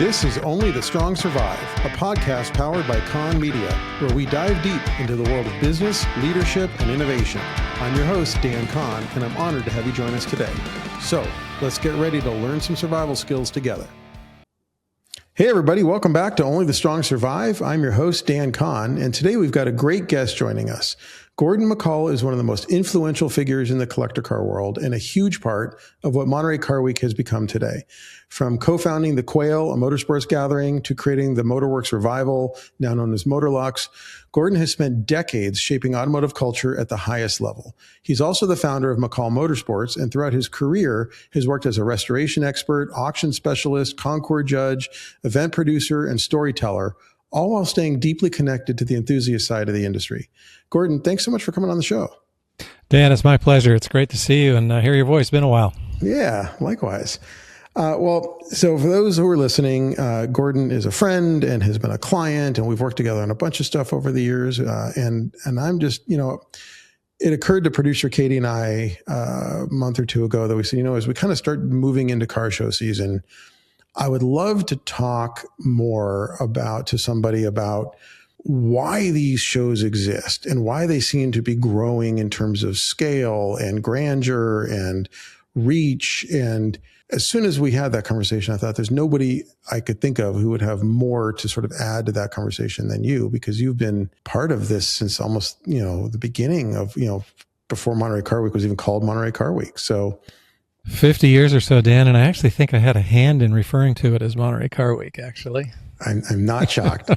This is Only the Strong Survive, a podcast powered by Kahn Media, where we dive deep into the world of business, leadership, and innovation. I'm your host, Dan Kahn, and I'm honored to have you join us today. So, let's get ready to learn some survival skills together. Hey everybody, welcome back to Only the Strong Survive. I'm your host, Dan Kahn, and today we've got a great guest joining us. Gordon McCall is one of the most influential figures in the collector car world and a huge part of what Monterey Car Week has become today. From co-founding the Quail, a Motorsports Gathering, to creating the Motorworks Revival, now known as Motorlux, Gordon has spent decades shaping automotive culture at the highest level. He's also the founder of McCall Motorsports, and throughout his career has worked as a restoration expert, auction specialist, concours judge, event producer, and storyteller, all while staying deeply connected to the enthusiast side of the industry. Gordon, thanks so much for coming on the show. Dan, it's my pleasure. It's great to see you and hear your voice. It's been a while. Yeah, likewise. So for those who are listening, Gordon is a friend and has been a client, and we've worked together on a bunch of stuff over the years. And I'm just, it occurred to producer Katie and I a month or two ago that we said, as we kind of start moving into car show season, I would love to talk more to somebody about why these shows exist and why they seem to be growing in terms of scale and grandeur and reach. And as soon as we had that conversation, I thought there's nobody I could think of who would have more to sort of add to that conversation than you, because you've been part of this since almost, the beginning of, before Monterey Car Week was even called Monterey Car Week. So 50 years or so, Dan, and I actually think I had a hand in referring to it as Monterey Car Week, actually. I'm not shocked.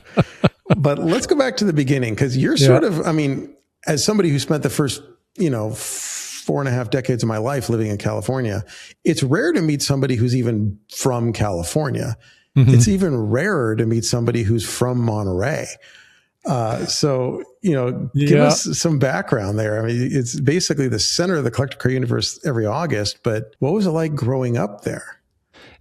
But let's go back to the beginning, because you're sort of, as somebody who spent the first, 4.5 decades of my life living in California, it's rare to meet somebody who's even from California. Mm-hmm. It's even rarer to meet somebody who's from Monterey. Give us some background there. It's basically the center of the collector car universe every August, but what was it like growing up there?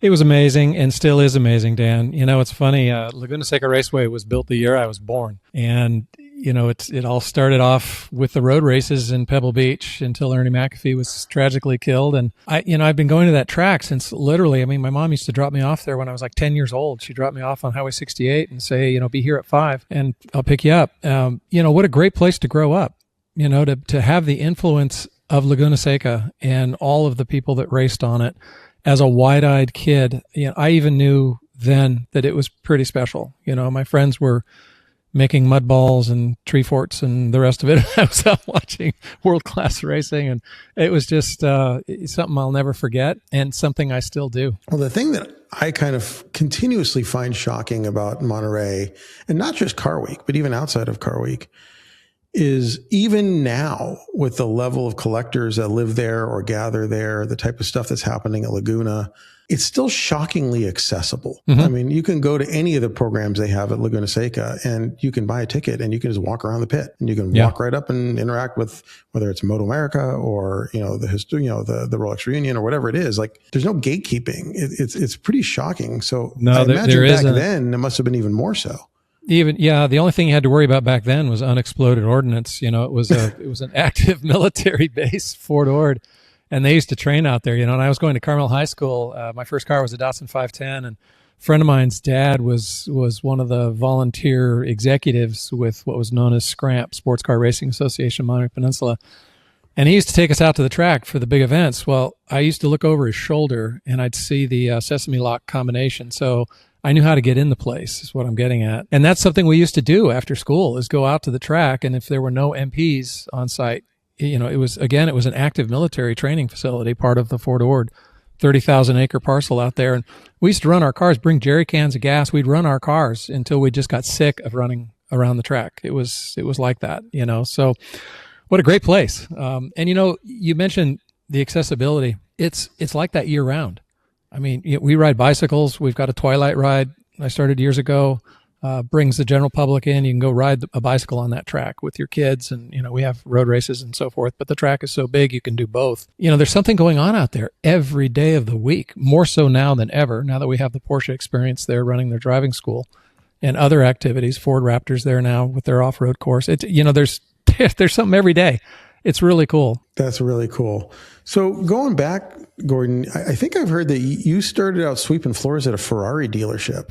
It was amazing and still is amazing, Dan. It's funny. Laguna Seca Raceway was built the year I was born. And, it all started off with the road races in Pebble Beach until Ernie McAfee was tragically killed. And I've been going to that track since literally, my mom used to drop me off there when I was like 10 years old. She dropped me off on Highway 68 and say, be here at 5 and I'll pick you up. What a great place to grow up, to have the influence of Laguna Seca and all of the people that raced on it. As a wide-eyed kid, I even knew then that it was pretty special. My friends were making mud balls and tree forts and the rest of it. I was out watching world-class racing, and it was just something I'll never forget and something I still do. Well, the thing that I kind of continuously find shocking about Monterey, and not just Car Week, but even outside of Car Week, is even now with the level of collectors that live there or gather there, the type of stuff that's happening at Laguna, it's still shockingly accessible. Mm-hmm. You can go to any of the programs they have at Laguna Seca and you can buy a ticket and you can just walk around the pit and you can walk right up and interact with whether it's Moto America or, the history, the Rolex reunion or whatever it is. Like, there's no gatekeeping. It's pretty shocking. So I imagine back then it must have been even more so. The only thing you had to worry about back then was unexploded ordnance. It was an active military base, Fort Ord, and they used to train out there. And I was going to Carmel High School. My first car was a Datsun 510, and a friend of mine's dad was one of the volunteer executives with what was known as SCRAMP, Sports Car Racing Association, Monterey Peninsula. And he used to take us out to the track for the big events. Well, I used to look over his shoulder and I'd see the sesame lock combination. So I knew how to get in the place, is what I'm getting at. And that's something we used to do after school, is go out to the track. And if there were no MPs on site, it was an active military training facility, part of the Fort Ord 30,000 acre parcel out there. And we used to run our cars, bring jerry cans of gas. We'd run our cars until we just got sick of running around the track. It was like that, so what a great place. And you mentioned the accessibility. It's like that year round. We ride bicycles. We've got a twilight ride I started years ago, brings the general public in. You can go ride a bicycle on that track with your kids. And, we have road races and so forth, but the track is so big, you can do both. There's something going on out there every day of the week, more so now than ever, now that we have the Porsche experience there running their driving school and other activities. Ford Raptor's there now with their off-road course. There's something every day. it's really cool. That's really cool. So going back, Gordon, I think I've heard that you started out sweeping floors at a Ferrari dealership.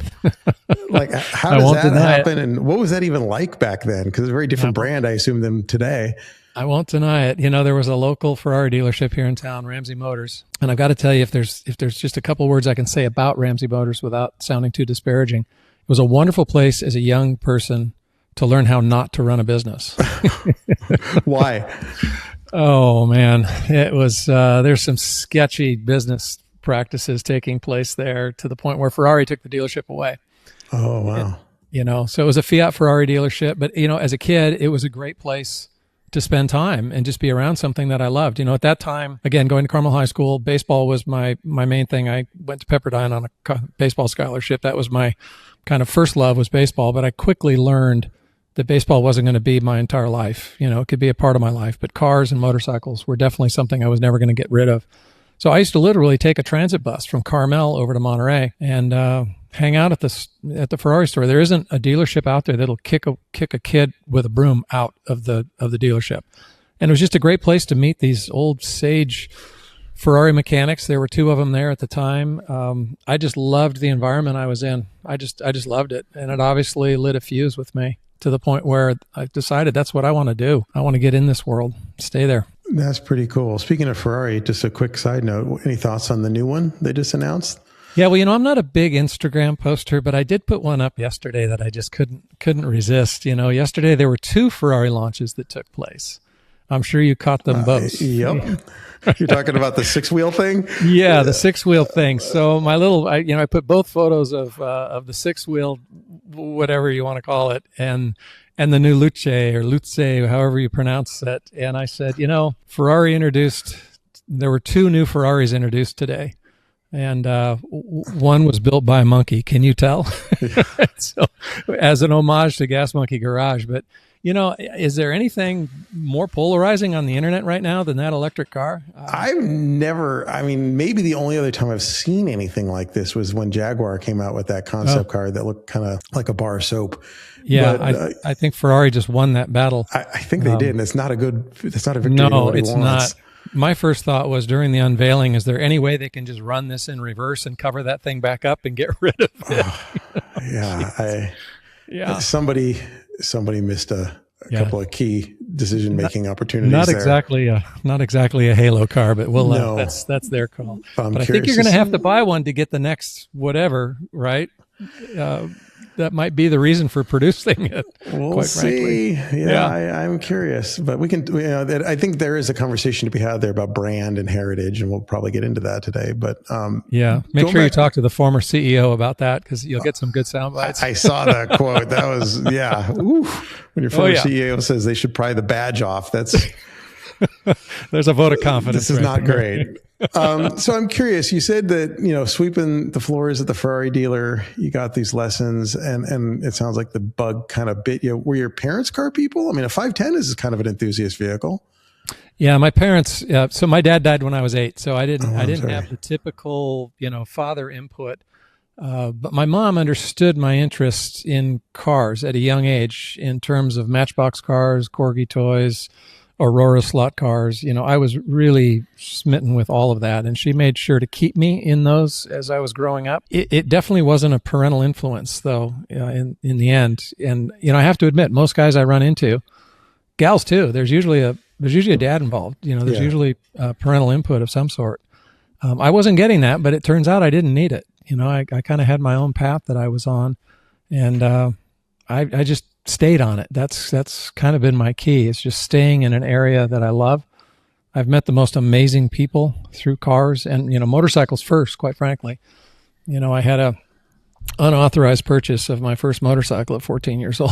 Like, how does that happen? And what was that even like back then? Because it's a very different brand, I assume, than today. I won't deny it. There was a local Ferrari dealership here in town, Ramsey Motors. And I've got to tell you, if there's just a couple words I can say about Ramsey Motors without sounding too disparaging, it was a wonderful place as a young person to learn how not to run a business. Why? Oh man, it was, there's some sketchy business practices taking place there to the point where Ferrari took the dealership away. Oh, wow. And, so it was a Fiat Ferrari dealership, but as a kid, it was a great place to spend time and just be around something that I loved. At that time, again, going to Carmel High School, baseball was my main thing. I went to Pepperdine on a baseball scholarship. That was my kind of first love, was baseball, but I quickly learned that baseball wasn't going to be my entire life. It could be a part of my life, but cars and motorcycles were definitely something I was never going to get rid of. So I used to literally take a transit bus from Carmel over to Monterey and hang out at the Ferrari store. There isn't a dealership out there that'll kick a kid with a broom out of the dealership. And it was just a great place to meet these old sage Ferrari mechanics. There were two of them there at the time. I just loved the environment I was in. I just loved it. And it obviously lit a fuse with me to the point where I decided that's what I want to do. I want to get in this world, stay there. That's pretty cool. Speaking of Ferrari, just a quick side note, any thoughts on the new one they just announced? Yeah, well, I'm not a big Instagram poster, but I did put one up yesterday that I just couldn't resist. Yesterday there were two Ferrari launches that took place. I'm sure you caught them both. Yep. You're talking about the 6-wheel thing? Yeah, the 6-wheel thing. So I put both photos of the 6-wheel, whatever you want to call it, and the new Luce, however you pronounce it. And I said, Ferrari there were two new Ferraris introduced today. And one was built by a monkey. Can you tell? So, as an homage to Gas Monkey Garage. But, is there anything more polarizing on the internet right now than that electric car? Maybe the only other time I've seen anything like this was when Jaguar came out with that concept car that looked kind of like a bar of soap. Yeah, but, I think Ferrari just won that battle. I think they did, and it's not a victory. No, it's not. My first thought was during the unveiling, is there any way they can just run this in reverse and cover that thing back up and get rid of it? Somebody missed a couple of key decision-making opportunities. Not exactly a Halo car, but that's their call. But I think you're going to have to buy one to get the next whatever, right? That might be the reason for producing it. We'll see. Yeah. I'm curious, but we can. I think there is a conversation to be had there about brand and heritage, and we'll probably get into that today. But make sure you talk to the former CEO about that, because you'll get some good sound bites. I saw that quote. That was when your former CEO says they should pry the badge off. That's there's a vote of confidence. This is not great. So I'm curious, you said that, sweeping the floors at the Ferrari dealer, you got these lessons and it sounds like the bug kind of bit you. Were your parents car people? I mean, a 510 is kind of an enthusiast vehicle. Yeah, my parents, so my dad died when I was 8, so I didn't have the typical, father input. But my mom understood my interest in cars at a young age in terms of Matchbox cars, Corgi toys, Aurora slot cars. I was really smitten with all of that, and she made sure to keep me in those as I was growing up. It definitely wasn't a parental influence, though, in the end. And I have to admit, most guys I run into, gals too, there's usually a dad involved. There's usually parental input of some sort. I wasn't getting that, but it turns out I didn't need it. I kind of had my own path that I was on, and I just stayed on it. That's kind of been my key. It's just staying in an area that I love. I've met the most amazing people through cars and, motorcycles first, quite frankly. I had a unauthorized purchase of my first motorcycle at 14 years old.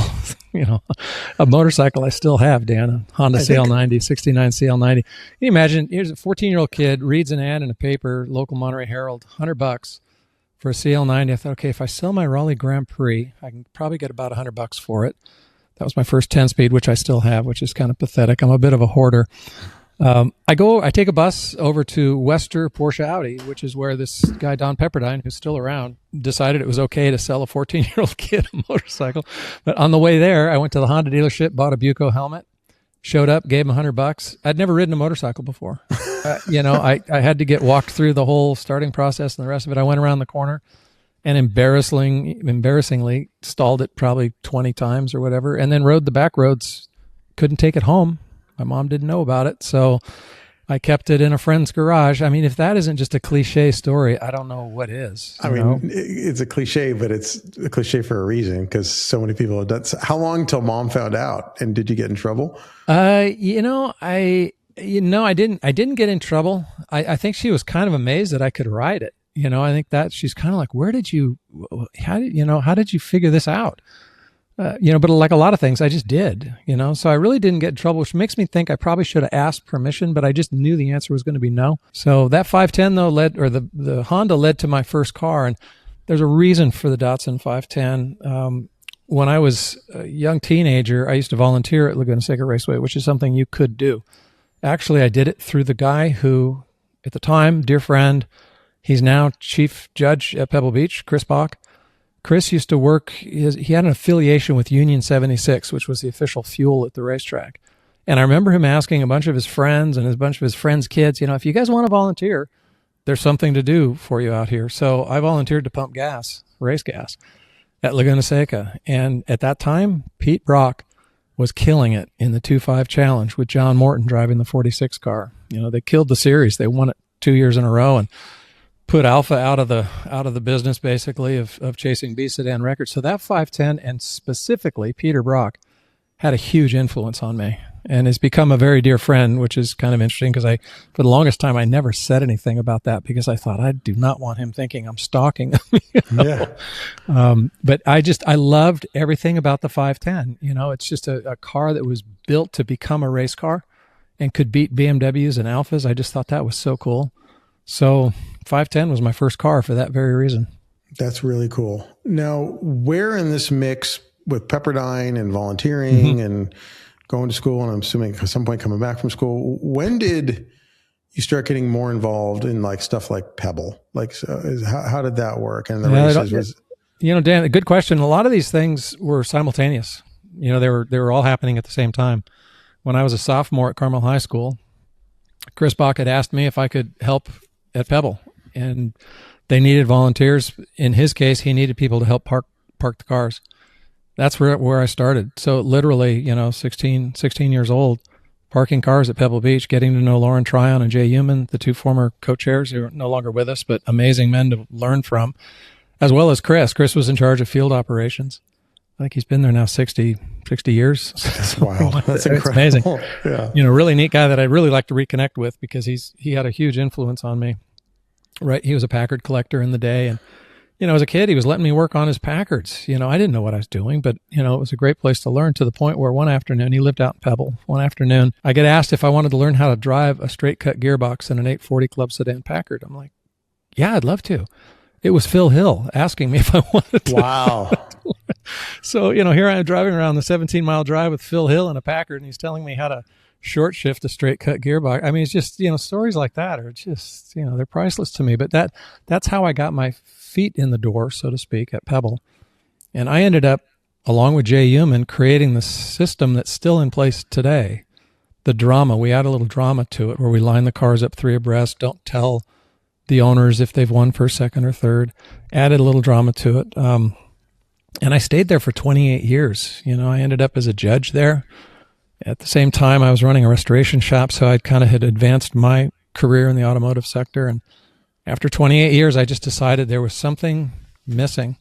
A motorcycle I still have, Dan, a Honda CL90, 69 CL90. Can you imagine, here's a 14-year-old kid, reads an ad in a paper, local Monterey Herald, $100 for a CL90. I thought, okay, if I sell my Raleigh Grand Prix, I can probably get about $100 for it. That was my first 10-speed, which I still have, which is kind of pathetic. I'm a bit of a hoarder. I take a bus over to Wester Porsche Audi, which is where this guy, Don Pepperdine, who's still around, decided it was okay to sell a 14-year-old kid a motorcycle. But on the way there, I went to the Honda dealership, bought a Buco helmet, showed up, gave him $100. I'd never ridden a motorcycle before. I had to get walked through the whole starting process and the rest of it. I went around the corner and embarrassingly stalled it probably 20 times or whatever, and then rode the back roads. Couldn't take it home. My mom didn't know about it, so I kept it in a friend's garage. I mean, if that isn't just a cliche story, I don't know what is. I mean, it's a cliche, but it's a cliche for a reason, because so many people have done. How long till mom found out? And did you get in trouble? I didn't. I didn't get in trouble. I think she was kind of amazed that I could ride it. I think that she's kind of like, how did you figure this out? But like a lot of things, I just did, so I really didn't get in trouble, which makes me think I probably should have asked permission, but I just knew the answer was going to be no. So that 510 though the Honda led to my first car. And there's a reason for the Datsun 510. When I was a young teenager, I used to volunteer at Laguna Seca Raceway, which is something you could do. Actually, I did it through the guy who, at the time, dear friend, he's now chief judge at Pebble Beach, Chris Bach. Chris used to work, he had an affiliation with Union 76, which was the official fuel at the racetrack. And I remember him asking a bunch of his friends and a bunch of his friends' kids, if you guys want to volunteer, there's something to do for you out here. So I volunteered to pump gas, race gas, at Laguna Seca. And at that time, Pete Brock was killing it in the 2.5 challenge with John Morton driving the 46 car. They killed the series. They won it 2 years in a row and put Alpha out of the business, basically, of chasing B sedan records. So that 510, and specifically Peter Brock, had a huge influence on me and has become a very dear friend, which is kind of interesting because for the longest time, I never said anything about that because I thought I do not want him thinking I'm stalking him. Yeah. But I loved everything about the 510. It's just a car that was built to become a race car and could beat BMWs and Alphas. I just thought that was so cool. So 510 was my first car for that very reason. That's really cool. Now, where in this mix with Pepperdine and volunteering and going to school, and I'm assuming at some point coming back from school, when did you start getting more involved in stuff like Pebble? How did that work? And the races Dan, a good question. A lot of these things were simultaneous. They were all happening at the same time. When I was a sophomore at Carmel High School, Chris Bach had asked me if I could help at Pebble, and they needed volunteers. In his case, he needed people to help park the cars. That's where I started. So literally, 16 years old, parking cars at Pebble Beach, getting to know Lauren Tryon and Jay Human, the two former co-chairs who are no longer with us, but amazing men to learn from, as well as Chris. Chris was in charge of field operations. I think he's been there now 60 years. That's wild. That's incredible. Amazing. Yeah. Really neat guy that I'd really like to reconnect with because he had a huge influence on me. Right. He was a Packard collector in the day. And, as a kid, he was letting me work on his Packards. I didn't know what I was doing, but, it was a great place to learn, to the point where one afternoon, he lived out in Pebble. One afternoon, I get asked if I wanted to learn how to drive a straight cut gearbox in an 840 Club Sedan Packard. I'm like, yeah, I'd love to. It was Phil Hill asking me if I wanted to. Wow. So, here I am driving around the 17-mile drive with Phil Hill in a Packard, and he's telling me how to short shift a straight cut gearbox. I mean, it's just, stories like that are just, they're priceless to me. But that's how I got my feet in the door, so to speak, at Pebble. And I ended up, along with Jay Human, creating the system that's still in place today. The drama, we add a little drama to it where we line the cars up 3 abreast, don't tell the owners if they've won first, second, or third. Added a little drama to it. And I stayed there for 28 years. I ended up as a judge there. At the same time, I was running a restoration shop, so I kind of had advanced my career in the automotive sector. And after 28 years, I just decided there was something missing.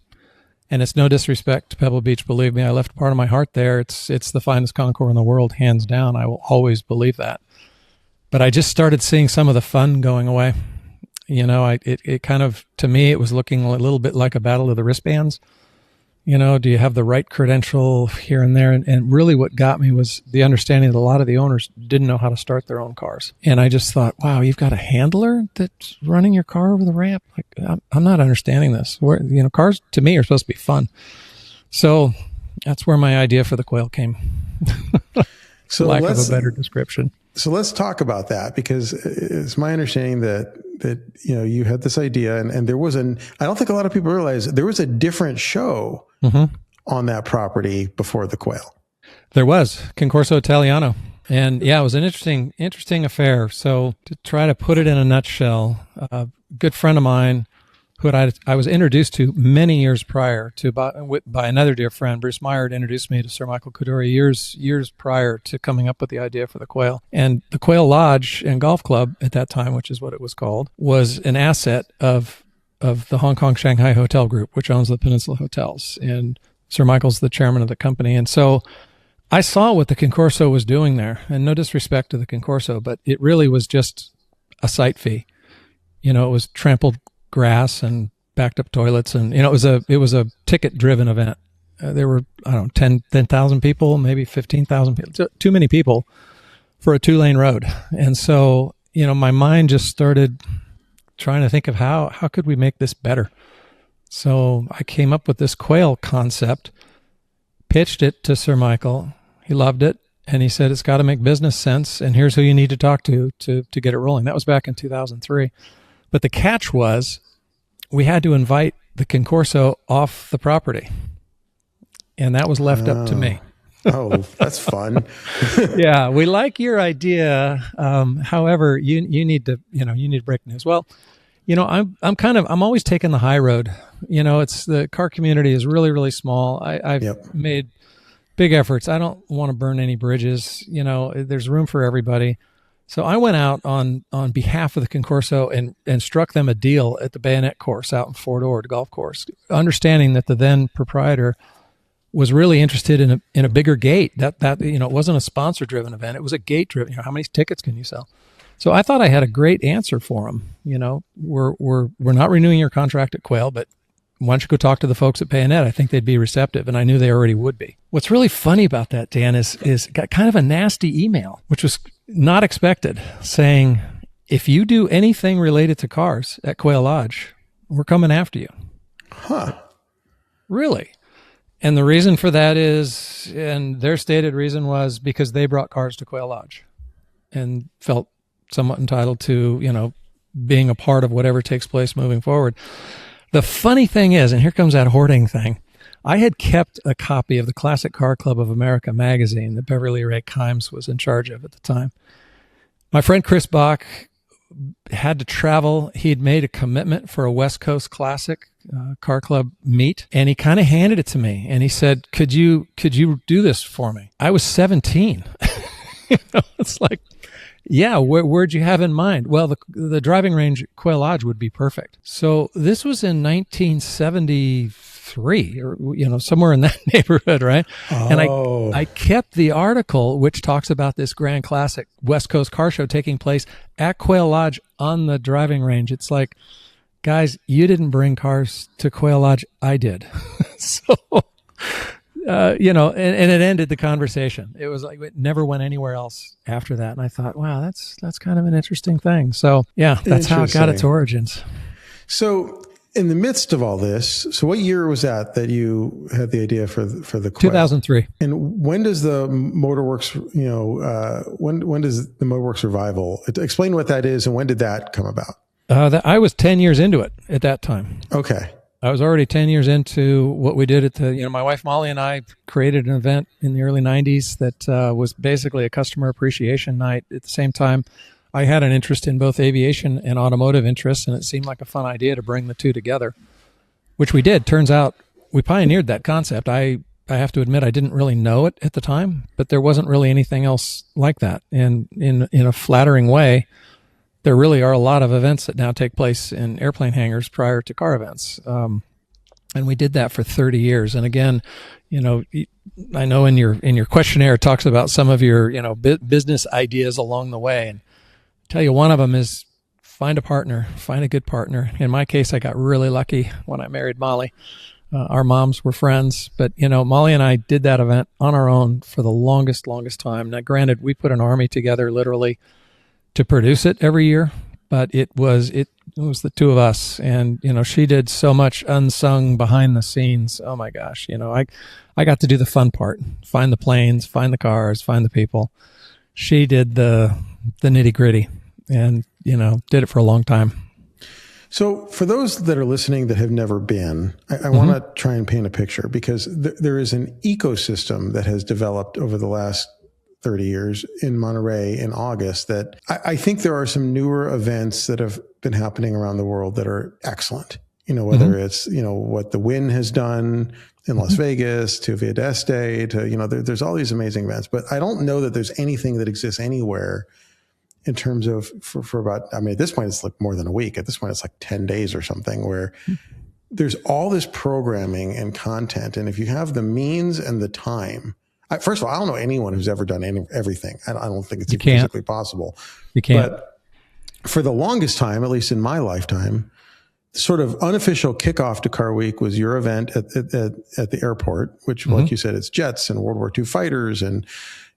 And it's no disrespect to Pebble Beach. Believe me, I left part of my heart there. It's the finest concours in the world, hands down. I will always believe that. But I just started seeing some of the fun going away. It kind of, to me, it was looking a little bit like a battle of the wristbands. Do you have the right credential here and there? And really what got me was the understanding that a lot of the owners didn't know how to start their own cars. And I just thought, wow, you've got a handler that's running your car over the ramp? I'm not understanding this. Cars to me are supposed to be fun. So that's where my idea for the Quail came. So lack of a better description. So let's talk about that, because it's my understanding that you had this idea, and there was I don't think a lot of people realize there was a different show on that property before the Quail. There was Concorso Italiano. And yeah, it was an interesting affair. So to try to put it in a nutshell, a good friend of mine who I was introduced to many years prior to by another dear friend, Bruce Meyer, had introduced me to Sir Michael Kuduri years prior to coming up with the idea for the Quail. And the Quail Lodge and Golf Club at that time, which is what it was called, was an asset of the Hong Kong Shanghai Hotel Group, which owns the Peninsula Hotels. And Sir Michael's the chairman of the company. And so I saw what the Concorso was doing there, and no disrespect to the Concorso, but it really was just a site fee. It was trampled grass and backed up toilets, and it was a ticket driven event. There were 10,000 people, maybe 15,000 people. Too many people for a 2-lane road. And so my mind just started trying to think of how could we make this better. So I came up with this Quail concept, pitched it to Sir Michael. He loved it, and he said it's got to make business sense, and here's who you need to talk to get it rolling. That was back in 2003. But the catch was we had to invite the Concorso off the property, and that was left up to me. Oh, that's fun. Yeah, we like your idea. However, you need to break news. Well, I'm always taking the high road. It's the car community is really, really small. I've made big efforts. I don't want to burn any bridges. There's room for everybody. So I went out on behalf of the Concorso and struck them a deal at the Bayonet course out in Fort Ord golf course, understanding that the then proprietor was really interested in a bigger gate. That it wasn't a sponsor driven event. It was a gate driven. How many tickets can you sell? So I thought I had a great answer for him. We're not renewing your contract at Quail, but why don't you go talk to the folks at Bayonet? I think they'd be receptive, and I knew they already would be. What's really funny about that, Dan, is got kind of a nasty email, which was not expected, saying, if you do anything related to cars at Quail Lodge, we're coming after you. Huh. Really? And the reason for that is, and their stated reason was because they brought cars to Quail Lodge and felt somewhat entitled to, being a part of whatever takes place moving forward. The funny thing is, and here comes that hoarding thing, I had kept a copy of the Classic Car Club of America magazine that Beverly Ray Kimes was in charge of at the time. My friend Chris Bach had to travel. He'd made a commitment for a West Coast Classic Car Club meet, and he kind of handed it to me, and he said, could you do this for me? I was 17. It's like, yeah, where'd you have in mind? Well, the driving range at Quail Lodge would be perfect. So this was in 1973, or somewhere in that neighborhood, right? Oh. And I kept the article which talks about this Grand Classic West Coast car show taking place at Quail Lodge on the driving range. It's like, guys, you didn't bring cars to Quail Lodge, I did. So and it ended the conversation. It was like, it never went anywhere else after that. And I thought, wow, that's kind of an interesting thing. So yeah, that's how it got its origins. So in the midst of all this, so what year was that you had the idea for the Quail? 2003. And when does the Motorworks, when does the Motorworks revival, explain what that is and when did that come about? I was 10 years into it at that time. Okay. I was already 10 years into what we did at my wife Molly and I created an event in the early 90s that was basically a customer appreciation night. At the same time, I had an interest in both aviation and automotive interests, and it seemed like a fun idea to bring the two together, which we did. Turns out we pioneered that concept. I have to admit I didn't really know it at the time, but there wasn't really anything else like that. And in a flattering way, there really are a lot of events that now take place in airplane hangars prior to car events. And we did that for 30 years. And again, I know in your questionnaire it talks about some of your, business ideas along the way. And I tell you, one of them is find a partner, find a good partner. In my case, I got really lucky when I married Molly. Our moms were friends, but Molly and I did that event on our own for the longest time. Now, granted, we put an army together literally to produce it every year, but it was the two of us, and she did so much unsung behind the scenes. Oh my gosh, I got to do the fun part: find the planes, find the cars, find the people. She did the nitty gritty, and did it for a long time. So for those that are listening that have never been, I want to try and paint a picture, because there is an ecosystem that has developed over the last 30 years in Monterey in August, that I think there are some newer events that have been happening around the world that are excellent. Whether it's, what the Win has done in Las Vegas, to Via d'Este, to, there's all these amazing events, but I don't know that there's anything that exists anywhere in terms of for about, at this point, it's like more than a week. At this point, it's like 10 days or something, where there's all this programming and content. And if you have the means and the time, first of all, I don't know anyone who's ever done everything. I don't think it's physically possible. You can't. But for the longest time, at least in my lifetime, sort of unofficial kickoff to Car Week was your event at the airport, which, like you said, it's jets and World War II fighters and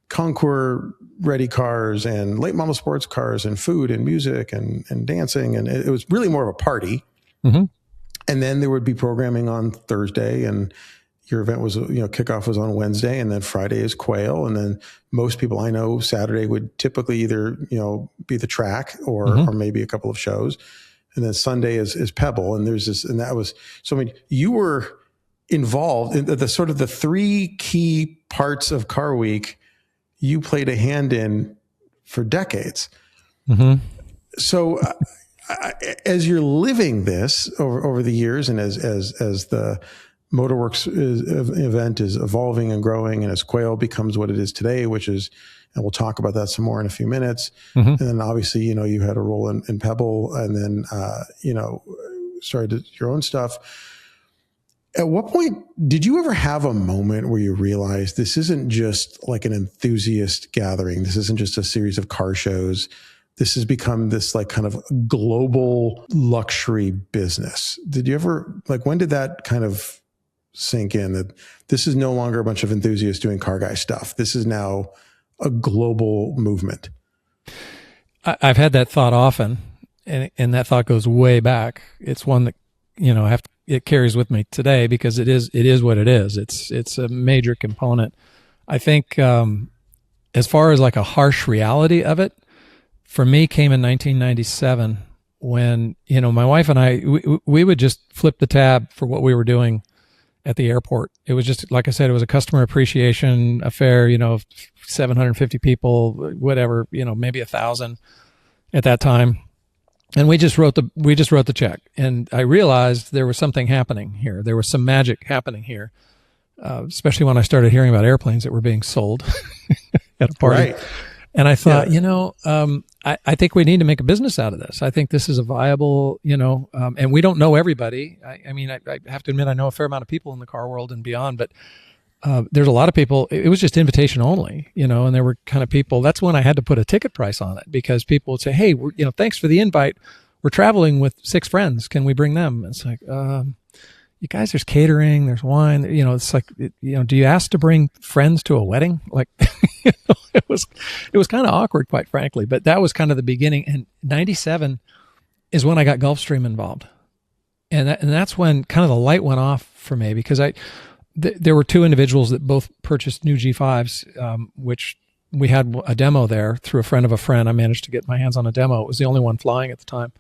Concours ready cars and late model sports cars and food and music and dancing. And it was really more of a party. Mm-hmm. And then there would be programming on Thursday, and your event was, kickoff was on Wednesday, and then Friday is Quail. And then most people I know, Saturday would typically either, be the track or maybe a couple of shows. And then Sunday is Pebble. And there's this, and that was, so you were involved in the sort of the three key parts of Car Week you played a hand in for decades. Mm-hmm. So as you're living this over the years, and as the Motorworks event is evolving and growing, and as Quail becomes what it is today, which is, and we'll talk about that some more in a few minutes. Mm-hmm. And then obviously, you had a role in Pebble, and then, started your own stuff. At what point did you ever have a moment where you realized this isn't just like an enthusiast gathering? This isn't just a series of car shows. This has become this like kind of global luxury business. Did you ever, when did that kind of sink in, that this is no longer a bunch of enthusiasts doing car guy stuff? This is now a global movement. I've had that thought often, and that thought goes way back. It's one that, it carries with me today, because it is what it is. It's a major component. I think, as far as like a harsh reality of it, for me came in 1997 when, my wife and I, we would just flip the tab for what we were doing at the airport. It was just, like I said, it was a customer appreciation affair, 750 people, whatever, maybe 1,000 at that time. And we just wrote the check. And I realized there was something happening here. There was some magic happening here, especially when I started hearing about airplanes that were being sold at a party. Right. And I thought, I think we need to make a business out of this. I think this is a viable, and we don't know everybody. I have to admit, I know a fair amount of people in the car world and beyond, but there's a lot of people. It was just invitation only, and there were kind of people. That's when I had to put a ticket price on it, because people would say, "Hey, thanks for the invite. We're traveling with 6 friends. Can we bring them?" And it's like, you guys, there's catering, there's wine. It's like, do you ask to bring friends to a wedding? Like, it was kind of awkward, quite frankly. But that was kind of the beginning. And 97 is when I got Gulfstream involved, and that's when kind of the light went off for me, because there were 2 individuals that both purchased new G5s, which we had a demo there through a friend of a friend. I managed to get my hands on a demo. It was the only one flying at the time.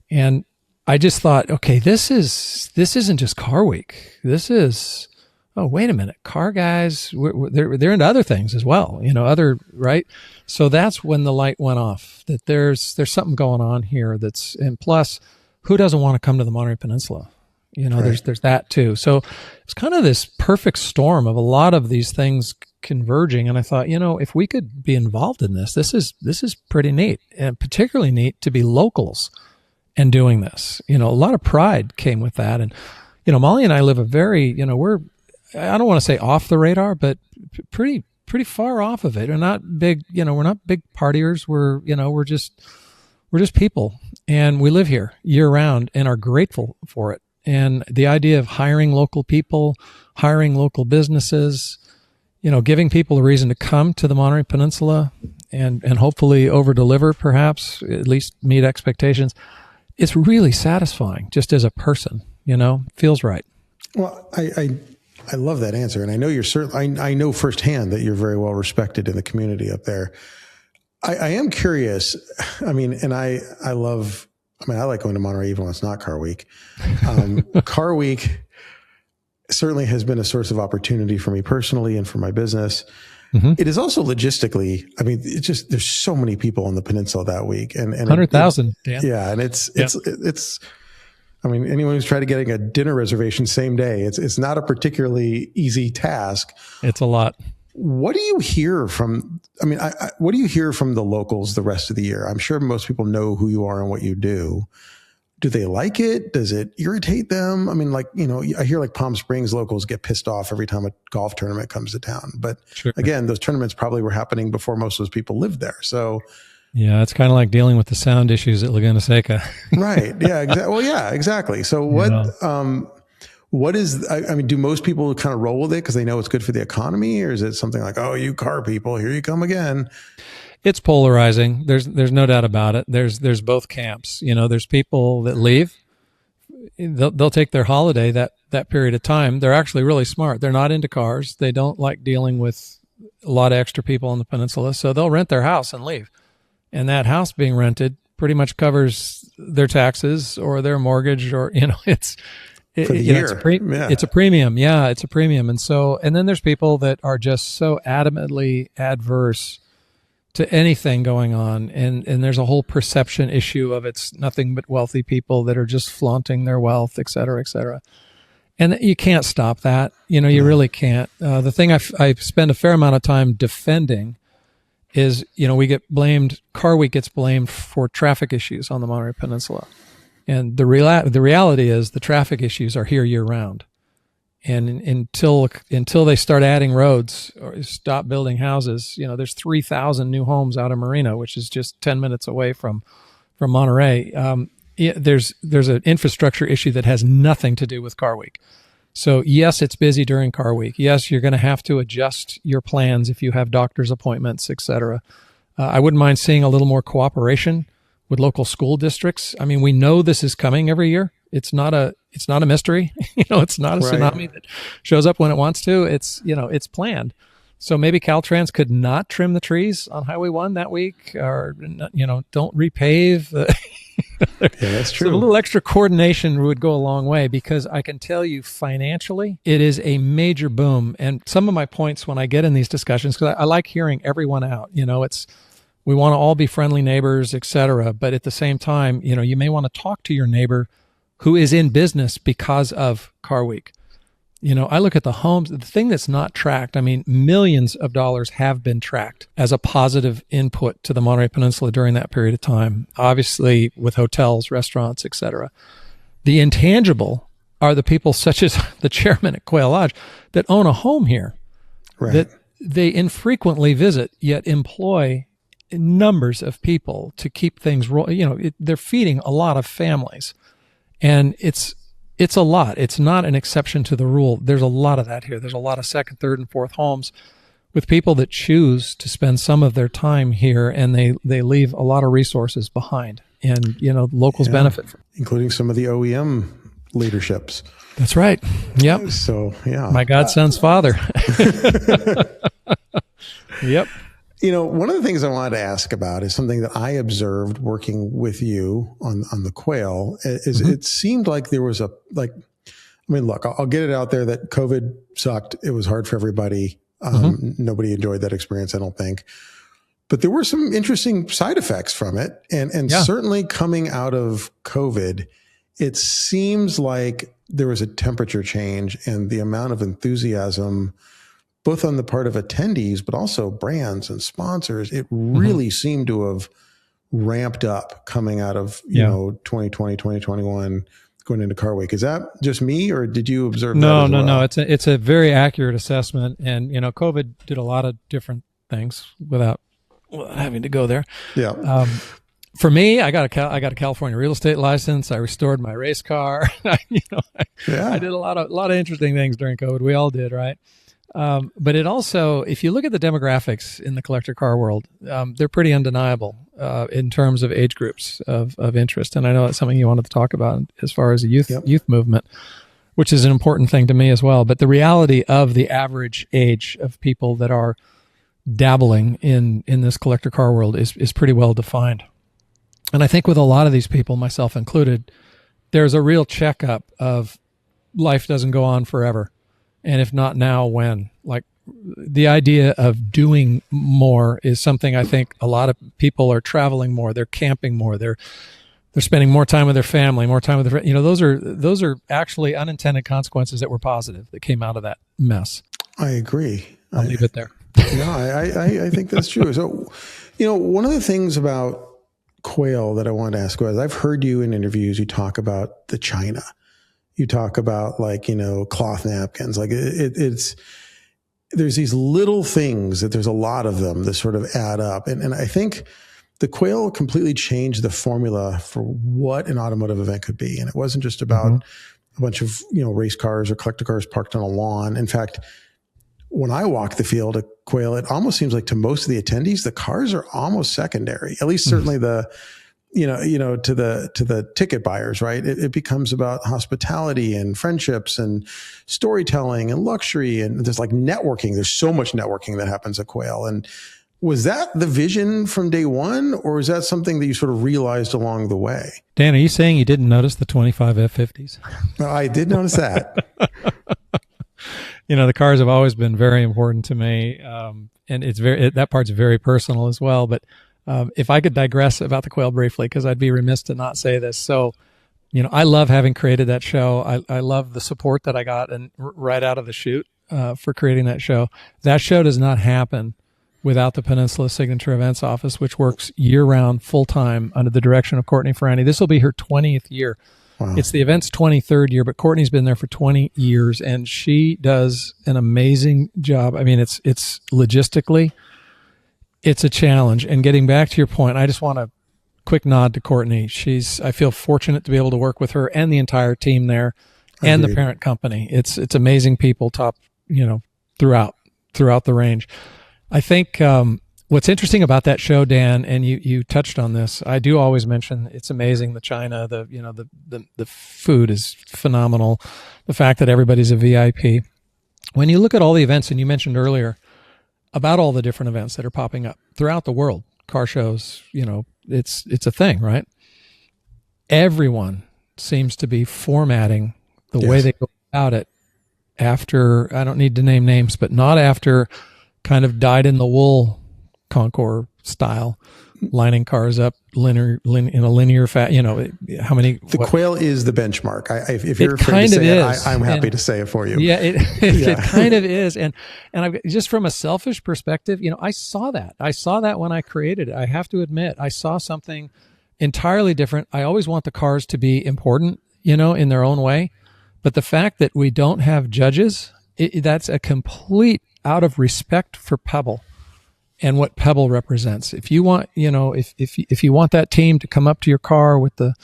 And I just thought, okay, this isn't just Car Week. This is, oh, wait a minute. Car guys, they're into other things as well, right? So that's when the light went off, that there's something going on here and plus, who doesn't want to come to the Monterey Peninsula? Right. There's that too. So it's kind of this perfect storm of a lot of these things converging. And I thought, if we could be involved in this is pretty neat, and particularly neat to be locals and doing this. A lot of pride came with that. And, Molly and I live a very, we're, I don't want to say off the radar, but pretty far off of it. We're not big, we're not big partiers. We're just people, and we live here year round and are grateful for it. And the idea of hiring local people, hiring local businesses, giving people a reason to come to the Monterey Peninsula and hopefully over-deliver, perhaps, at least meet expectations. It's really satisfying just as a person, feels right. Well, I love that answer. And I know I know firsthand that you're very well respected in the community up there. I am curious. I like going to Monterey even when it's not Car Week. Car Week certainly has been a source of opportunity for me personally and for my business. It is also logistically, I mean, it's just, there's so many people on the peninsula that week, and 100,000, Dan. Yeah. And it's, I mean, anyone who's tried to getting a dinner reservation same day, it's not a particularly easy task. It's a lot. What do you hear from, what do you hear from the locals the rest of the year? I'm sure most people know who you are and what you do. Do they like it? Does it irritate them? I mean, like, I hear like Palm Springs locals get pissed off every time a golf tournament comes to town. But again, those tournaments probably were happening before most of those people lived there. So yeah, it's kind of like dealing with the sound issues at Laguna Seca. Right. Yeah. Exactly. Well, yeah, exactly. So what is, I mean, do most people kind of roll with it because they know it's good for the economy, or is it something like, oh, you car people, here you come again? It's polarizing. There's no doubt about it. There's both camps. There's people that leave. They'll take their holiday that period of time. They're actually really smart. They're not into cars. They don't like dealing with a lot of extra people on the peninsula. So they'll rent their house and leave. And that house being rented pretty much covers their taxes or their mortgage, or, it's a premium. Yeah, it's a premium. And then there's people that are just so adamantly adverse to anything going on. And there's a whole perception issue of it's nothing but wealthy people that are just flaunting their wealth, et cetera, et cetera. And you can't stop that. You really can't. The thing I spend a fair amount of time defending is, we get blamed, Car Week gets blamed for traffic issues on the Monterey Peninsula. And the reality is the traffic issues are here year round. And until they start adding roads or stop building houses, there's 3,000 new homes out of Marina, which is just 10 minutes away from Monterey. There's an infrastructure issue that has nothing to do with Car Week. So yes, it's busy during Car Week. Yes, you're going to have to adjust your plans if you have doctor's appointments, et cetera. I wouldn't mind seeing a little more cooperation with local school districts. I mean, we know this is coming every year. It's not a mystery. It's not a tsunami that shows up when it wants to. It's planned. So maybe Caltrans could not trim the trees on Highway 1 that week, or, don't repave. Yeah, that's true. So a little extra coordination would go a long way, because I can tell you financially, it is a major boom. And some of my points when I get in these discussions, because I like hearing everyone out, we want to all be friendly neighbors, et cetera. But at the same time, you may want to talk to your neighbor who is in business because of Car Week. I look at the homes, the thing that's not tracked. I mean, millions of dollars have been tracked as a positive input to the Monterey Peninsula during that period of time, obviously with hotels, restaurants, et cetera. The intangible are the people such as the chairman at Quail Lodge that own a home here, that they infrequently visit, yet employ numbers of people to keep things rolling. They're feeding a lot of families. And it's a lot. It's not an exception to the rule. There's a lot of that here. There's a lot of second, third, and fourth homes with people that choose to spend some of their time here, and they leave a lot of resources behind. And, locals benefit from it. Including some of the OEM leaderships. That's right. Yep. So, yeah. My godson's father. Yep. One of the things I wanted to ask about is something that I observed working with you on the Quail is it seemed like there was look, I'll get it out there that COVID sucked. It was hard for everybody. Nobody enjoyed that experience, I don't think. But there were some interesting side effects from it. And certainly coming out of COVID, it seems like there was a temperature change, and the amount of enthusiasm both on the part of attendees, but also brands and sponsors, it really seemed to have ramped up coming out of, 2020, 2021, going into Car Week. Is that just me, or did you observe that as well? No. It's a very accurate assessment. And, COVID did a lot of different things without having to go there. Yeah. For me, I got a California real estate license. I restored my race car. I did a lot of interesting things during COVID. We all did, right? But it also, if you look at the demographics in the collector car world, they're pretty undeniable in terms of age groups of interest. And I know that's something you wanted to talk about as far as the youth movement, which is an important thing to me as well. But the reality of the average age of people that are dabbling in this collector car world is pretty well defined. And I think with a lot of these people, myself included, there's a real checkup of life doesn't go on forever. And if not now, when? Like, the idea of doing more is something I think a lot of people are traveling more, they're camping more, they're spending more time with their family, more time with their, those are actually unintended consequences that were positive that came out of that mess. I agree. I'll leave it there. No, I think that's true. So, one of the things about Quail that I wanted to ask was, I've heard you in interviews, you talk about the China, you talk about cloth napkins, like there's these little things that there's a lot of them that sort of add up. And I think the Quail completely changed the formula for what an automotive event could be. And it wasn't just about a bunch of, race cars or collector cars parked on a lawn. In fact, when I walk the field at Quail, it almost seems like to most of the attendees, the cars are almost secondary, at least certainly to the ticket buyers, right? It becomes about hospitality and friendships and storytelling and luxury. And there's like networking. There's so much networking that happens at Quail. And was that the vision from day one, or is that something that you sort of realized along the way? Dan, are you saying you didn't notice the 25 F50s? I did notice that. The cars have always been very important to me. And that part's very personal as well. But if I could digress about the Quail briefly, because I'd be remiss to not say this. So, I love having created that show. I love the support that I got and right out of the chute for creating that show. That show does not happen without the Peninsula Signature Events Office, which works year-round, full-time, under the direction of Courtney Ferrani. This will be her 20th year. Wow. It's the event's 23rd year, but Courtney's been there for 20 years, and she does an amazing job. I mean, it's logistically, it's a challenge. And getting back to your point, I just want a quick nod to Courtney. I feel fortunate to be able to work with her and the entire team there, and the parent company. It's amazing people, throughout the range. I think what's interesting about that show, Dan, and you touched on this, I do always mention it's amazing. The China, the food is phenomenal. The fact that everybody's a VIP. When you look at all the events, and you mentioned earlier about all the different events that are popping up throughout the world, car shows, it's a thing, right? Everyone seems to be formatting the way they go about it after, I don't need to name names, but not after kind of dyed-in-the-wool Concours style, lining cars up in a linear how many... Quail is the benchmark. If you're afraid to say it, I'm happy to say it for you. Yeah, it kind of is. And just from a selfish perspective, I saw that. I saw that when I created it. I have to admit, I saw something entirely different. I always want the cars to be important, in their own way. But the fact that we don't have judges, that's a complete out of respect for Pebble and what Pebble represents. If you want, if you want that team to come up to your car with the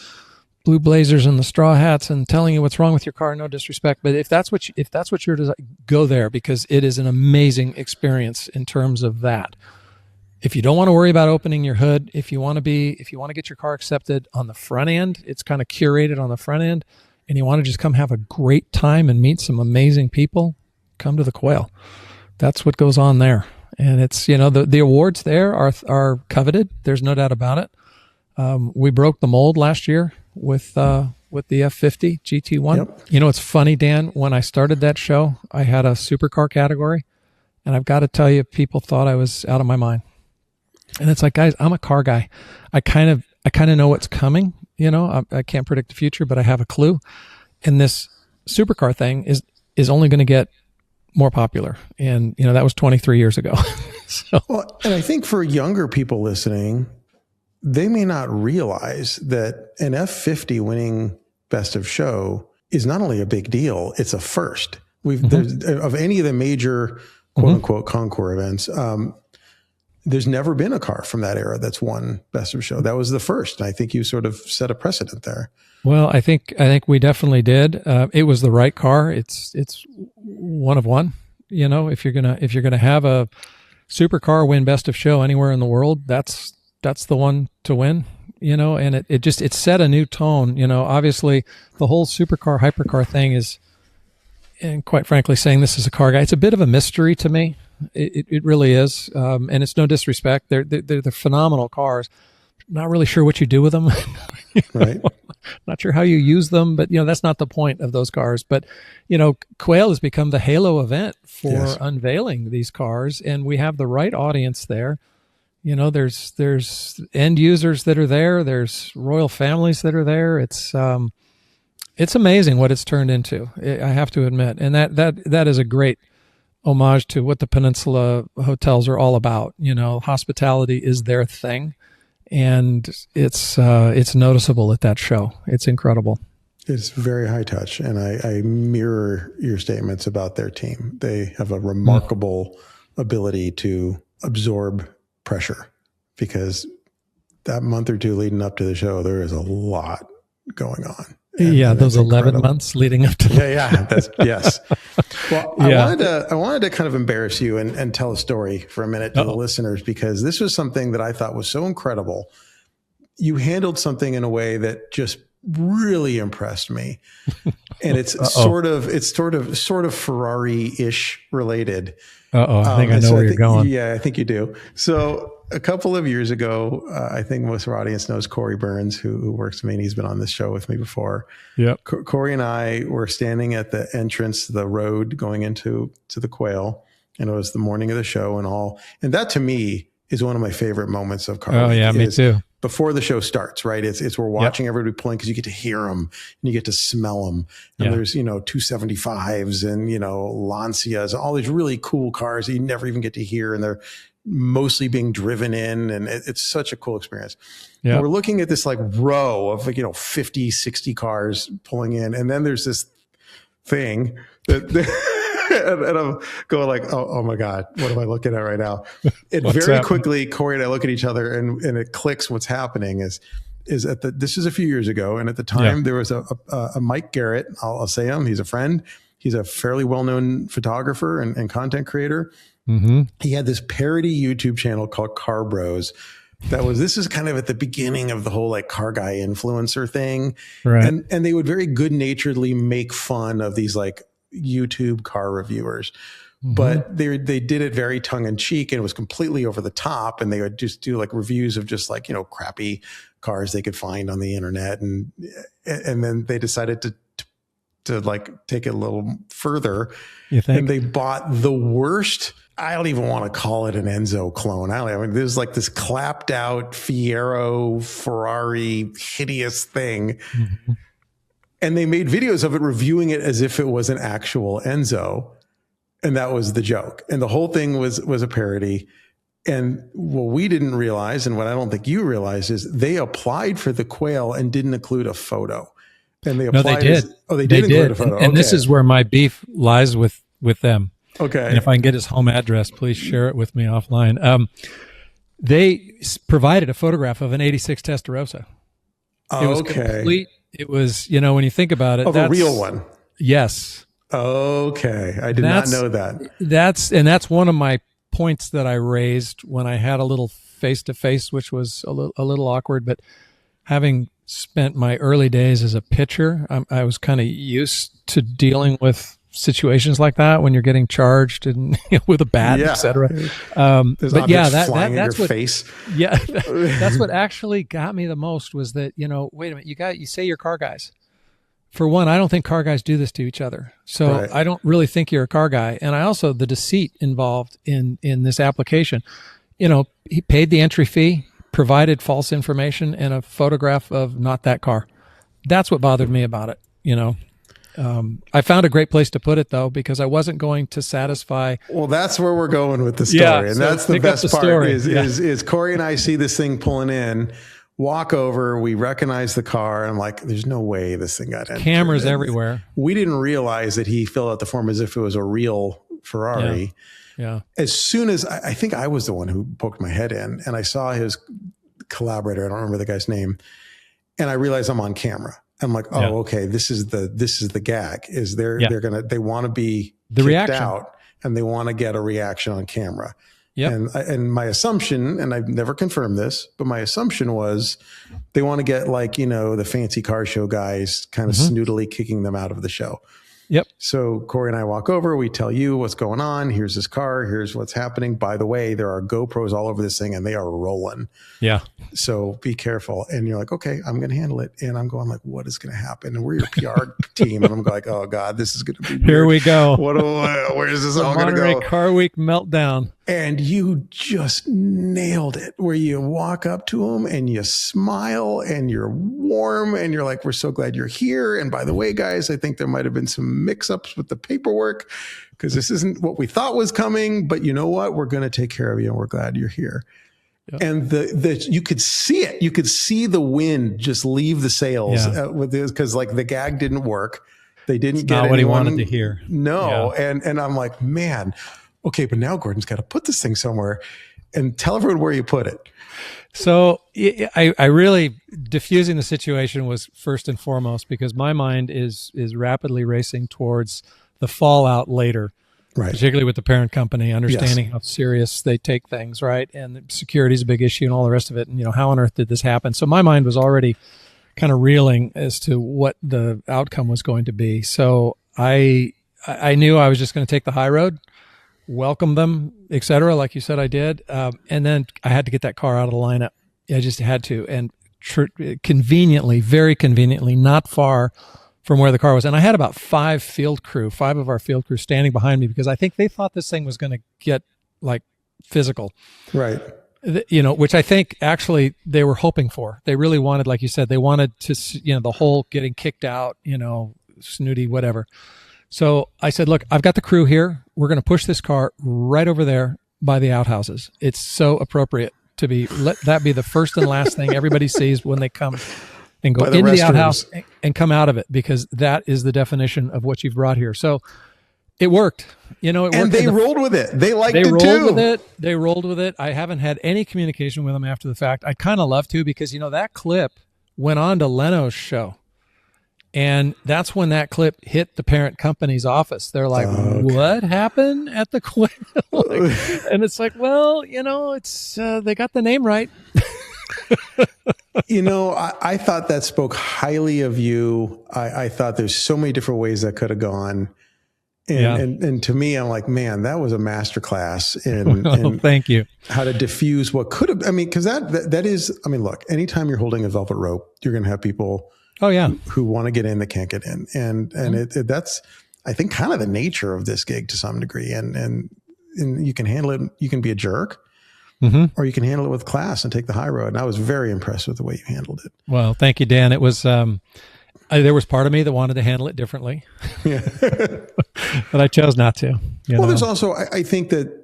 blue blazers and the straw hats and telling you what's wrong with your car, no disrespect, but if that's what you're go there, because it is an amazing experience in terms of that. If you don't want to worry about opening your hood, if you want to get your car accepted on the front end, it's kind of curated on the front end, and you want to just come have a great time and meet some amazing people, come to the Quail. That's what goes on there. And it's, the awards there are coveted. There's no doubt about it. We broke the mold last year with the F50 GT1. Yep. It's funny, Dan, when I started that show, I had a supercar category, and I've got to tell you, people thought I was out of my mind. And it's like, guys, I'm a car guy. I kind of know what's coming. I can't predict the future, but I have a clue. And this supercar thing is only going to get more popular. And, that was 23 years ago. Well, and I think for younger people listening, they may not realize that an F50 winning best of show is not only a big deal, it's a first. There's, of any of the major quote unquote Concours events, there's never been a car from that era that's won best of show. That was the first. And I think you sort of set a precedent there. Well, I think we definitely did. It was the right car. It's one of one. If you're gonna have a supercar win best of show anywhere in the world, that's the one to win. And it set a new tone. Obviously the whole supercar hypercar thing is, and quite frankly, saying this is a car guy, it's a bit of a mystery to me. It really is, and it's no disrespect. They're phenomenal cars. not really sure what you do with them. Right. Not sure how you use them, but that's not the point of those cars. But Quail has become the halo event for unveiling these cars, and we have the right audience there. There's end users that are there. There's royal families that are there. It's amazing what it's turned into, I have to admit. And that is a great homage to what the Peninsula hotels are all about. Hospitality is their thing, and it's noticeable at that show. It's incredible. It's very high touch, and I mirror your statements about their team. They have a remarkable ability to absorb pressure, because that month or two leading up to the show, there is a lot going on. And those 11 months leading up to yes. Well, I wanted to kind of embarrass you and tell a story for a minute to the listeners, because this was something that I thought was so incredible. You handled something in a way that just really impressed me. And it's sort of Ferrari-ish related. I think I know where you're going. Yeah, I think you do. So a couple of years ago, I think most of our audience knows Corey Burns, who works with me, and he's been on this show with me before. Yep. Corey and I were standing at the entrance to the road going into the Quail, and it was the morning of the show and all. And that to me is one of my favorite moments of car. Oh yeah, me too. Before the show starts, right? It's we're watching everybody pulling, because you get to hear them and you get to smell them. And there's 275s and Lancias, all these really cool cars that you never even get to hear, and they're mostly being driven in, and it's such a cool experience. Yeah. We're looking at this like row of 50, 60 cars pulling in, and then there's this thing that and I'm going like, oh my God, what am I looking at right now? And very quickly, Corey and I look at each other, and it clicks. What's happening is this is a few years ago, and at the time there was a Mike Garrett. I'll say him. He's a friend. He's a fairly well-known photographer and content creator. Mm-hmm. He had this parody YouTube channel called Car Bros. This is kind of at the beginning of the whole like car guy influencer thing. Right. And they would very good naturedly make fun of these like YouTube car reviewers, but they did it very tongue in cheek, and it was completely over the top. And they would just do like reviews of just like, crappy cars they could find on the internet. And then they decided to like take it a little further. You think? And they bought the worst. I don't even want to call it an Enzo clone. I mean, there's like this clapped out Fiero Ferrari hideous thing. Mm-hmm. And they made videos of it, reviewing it as if it was an actual Enzo. And that was the joke. And the whole thing was a parody. And what we didn't realize, and what I don't think you realized, is they applied for the Quail and didn't include a photo. And they applied. No, they did. They did include a photo. And this is where my beef lies with them. Okay. And if I can get his home address, please share it with me offline. They provided a photograph of an 86 Testarossa. It was complete. It was, when you think about it. The real one. Yes. Okay. I did not know that. That's one of my points that I raised when I had a little face-to-face, which was a little awkward. But having spent my early days as a pitcher, I was kind of used to dealing with situations like that when you're getting charged and with a bat, etc. But yeah, that's what face. Yeah, that's what actually got me the most was that wait a minute, you say you're car guys. For one, I don't think car guys do this to each other, so I don't really think you're a car guy. And I also the deceit involved in this application. He paid the entry fee, provided false information, and a photograph of not that car. That's what bothered me about it. I found a great place to put it though, because I wasn't going to satisfy. Well, that's where we're going with the story. And that's the best part is Corey and I see this thing pulling in, walk over, we recognize the car. And I'm like, there's no way this thing got entered. Cameras everywhere. We didn't realize that he filled out the form as if it was a real Ferrari. Yeah. As soon as I think I was the one who poked my head in, and I saw his collaborator, I don't remember the guy's name, and I realized I'm on camera. I'm like, okay, this is the gag. Is they want to be the reaction out, and they want to get a reaction on camera. Yeah. And my assumption, and I've never confirmed this, but my assumption was they want to get like, the fancy car show guys kind of snootily kicking them out of the show. Yep. So Corey and I walk over, we tell you what's going on. Here's this car. Here's what's happening. By the way, there are GoPros all over this thing and they are rolling. Yeah. So be careful. And you're like, okay, I'm going to handle it. And I'm going like, what is going to happen? And we're your PR team. And I'm like, oh God, this is going to be weird. Here we go. Where is this all going to go? Monterey Car Week meltdown. And you just nailed it, where you walk up to them and you smile and you're warm and you're like, we're so glad you're here. And by the way, guys, I think there might have been some mix-ups with the paperwork because this isn't what we thought was coming, but you know what? We're going to take care of you and we're glad you're here. Yep. And you could see it. You could see the wind just leave the sails with this, because like the gag didn't work. They didn't get not what he wanted to hear. No. Yeah. And I'm like, man, okay, but now Gordon's got to put this thing somewhere and tell everyone where you put it. So I really, diffusing the situation was first and foremost, because my mind is rapidly racing towards the fallout later, right? Particularly with the parent company, understanding how serious they take things, right? And security is a big issue and all the rest of it. And, how on earth did this happen? So my mind was already kind of reeling as to what the outcome was going to be. So I knew I was just going to take the high road, welcome them, et cetera, like you said I did. And then I had to get that car out of the lineup. I just had to. And conveniently, very conveniently, not far from where the car was. And I had about five of our field crew standing behind me, because I think they thought this thing was going to get like physical. Right. Which I think actually they were hoping for. They really wanted, like you said, they wanted to, the whole getting kicked out, snooty, whatever. So I said, look, I've got the crew here. We're going to push this car right over there by the outhouses. It's so appropriate to let that be the first and last thing everybody sees when they come and go into the outhouse and come out of it, because that is the definition of what you've brought here. So it worked. It worked. And they rolled with it. They liked it too. They rolled with it. I haven't had any communication with them after the fact. I'd kind of love to, because, that clip went on to Leno's show. And that's when that clip hit the parent company's office. They're like, what happened at the Quail? And it's like, well, it's they got the name right. I thought that spoke highly of you. I thought there's so many different ways that could have gone. And to me, I'm like, man, that was a masterclass in thank you. How to diffuse what could have, because that is, look, anytime you're holding a velvet rope, you're going to have people who want to get in that can't get in. And that's, I think, kind of the nature of this gig to some degree. And you can handle it. You can be a jerk, or you can handle it with class and take the high road. And I was very impressed with the way you handled it. Well, thank you, Dan. It was, there was part of me that wanted to handle it differently, but I chose not to. There's also, I think that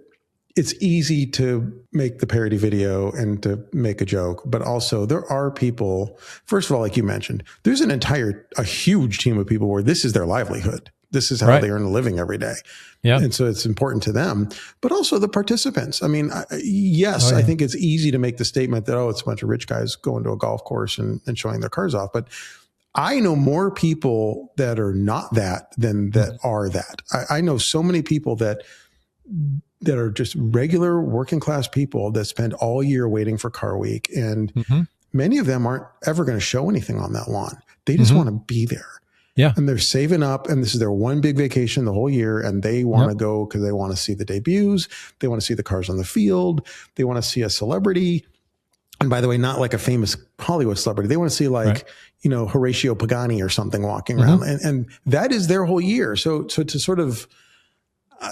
it's easy to make the parody video and to make a joke, but also there are people, first of all, like you mentioned, there's a huge team of people where this is their livelihood. This is how they earn a living every day. Yeah. And so it's important to them, but also the participants. I think it's easy to make the statement that, it's a bunch of rich guys going to a golf course and showing their cars off. But I know more people that are not that than that are that. I know so many people that are just regular working class people that spend all year waiting for Car Week. And many of them aren't ever going to show anything on that lawn. They just want to be there. Yeah. And they're saving up, and this is their one big vacation the whole year. And they want to go because they want to see the debuts. They want to see the cars on the field. They want to see a celebrity. And by the way, not like a famous Hollywood celebrity. They want to see Horatio Pagani or something walking around. And that is their whole year. So to sort of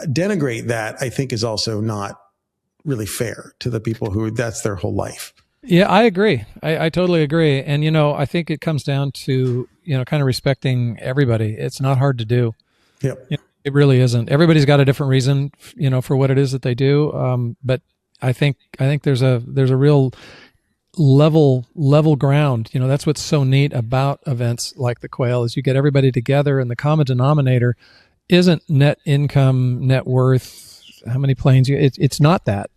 denigrate that, I think, is also not really fair to the people who that's their whole life. Yeah, I agree. I totally agree. And, I think it comes down to, kind of respecting everybody. It's not hard to do. Yep. It really isn't. Everybody's got a different reason, for what it is that they do. But I think there's a real level ground. That's what's so neat about events like the Quail is you get everybody together, and the common denominator isn't net income, net worth, how many planes it's not that,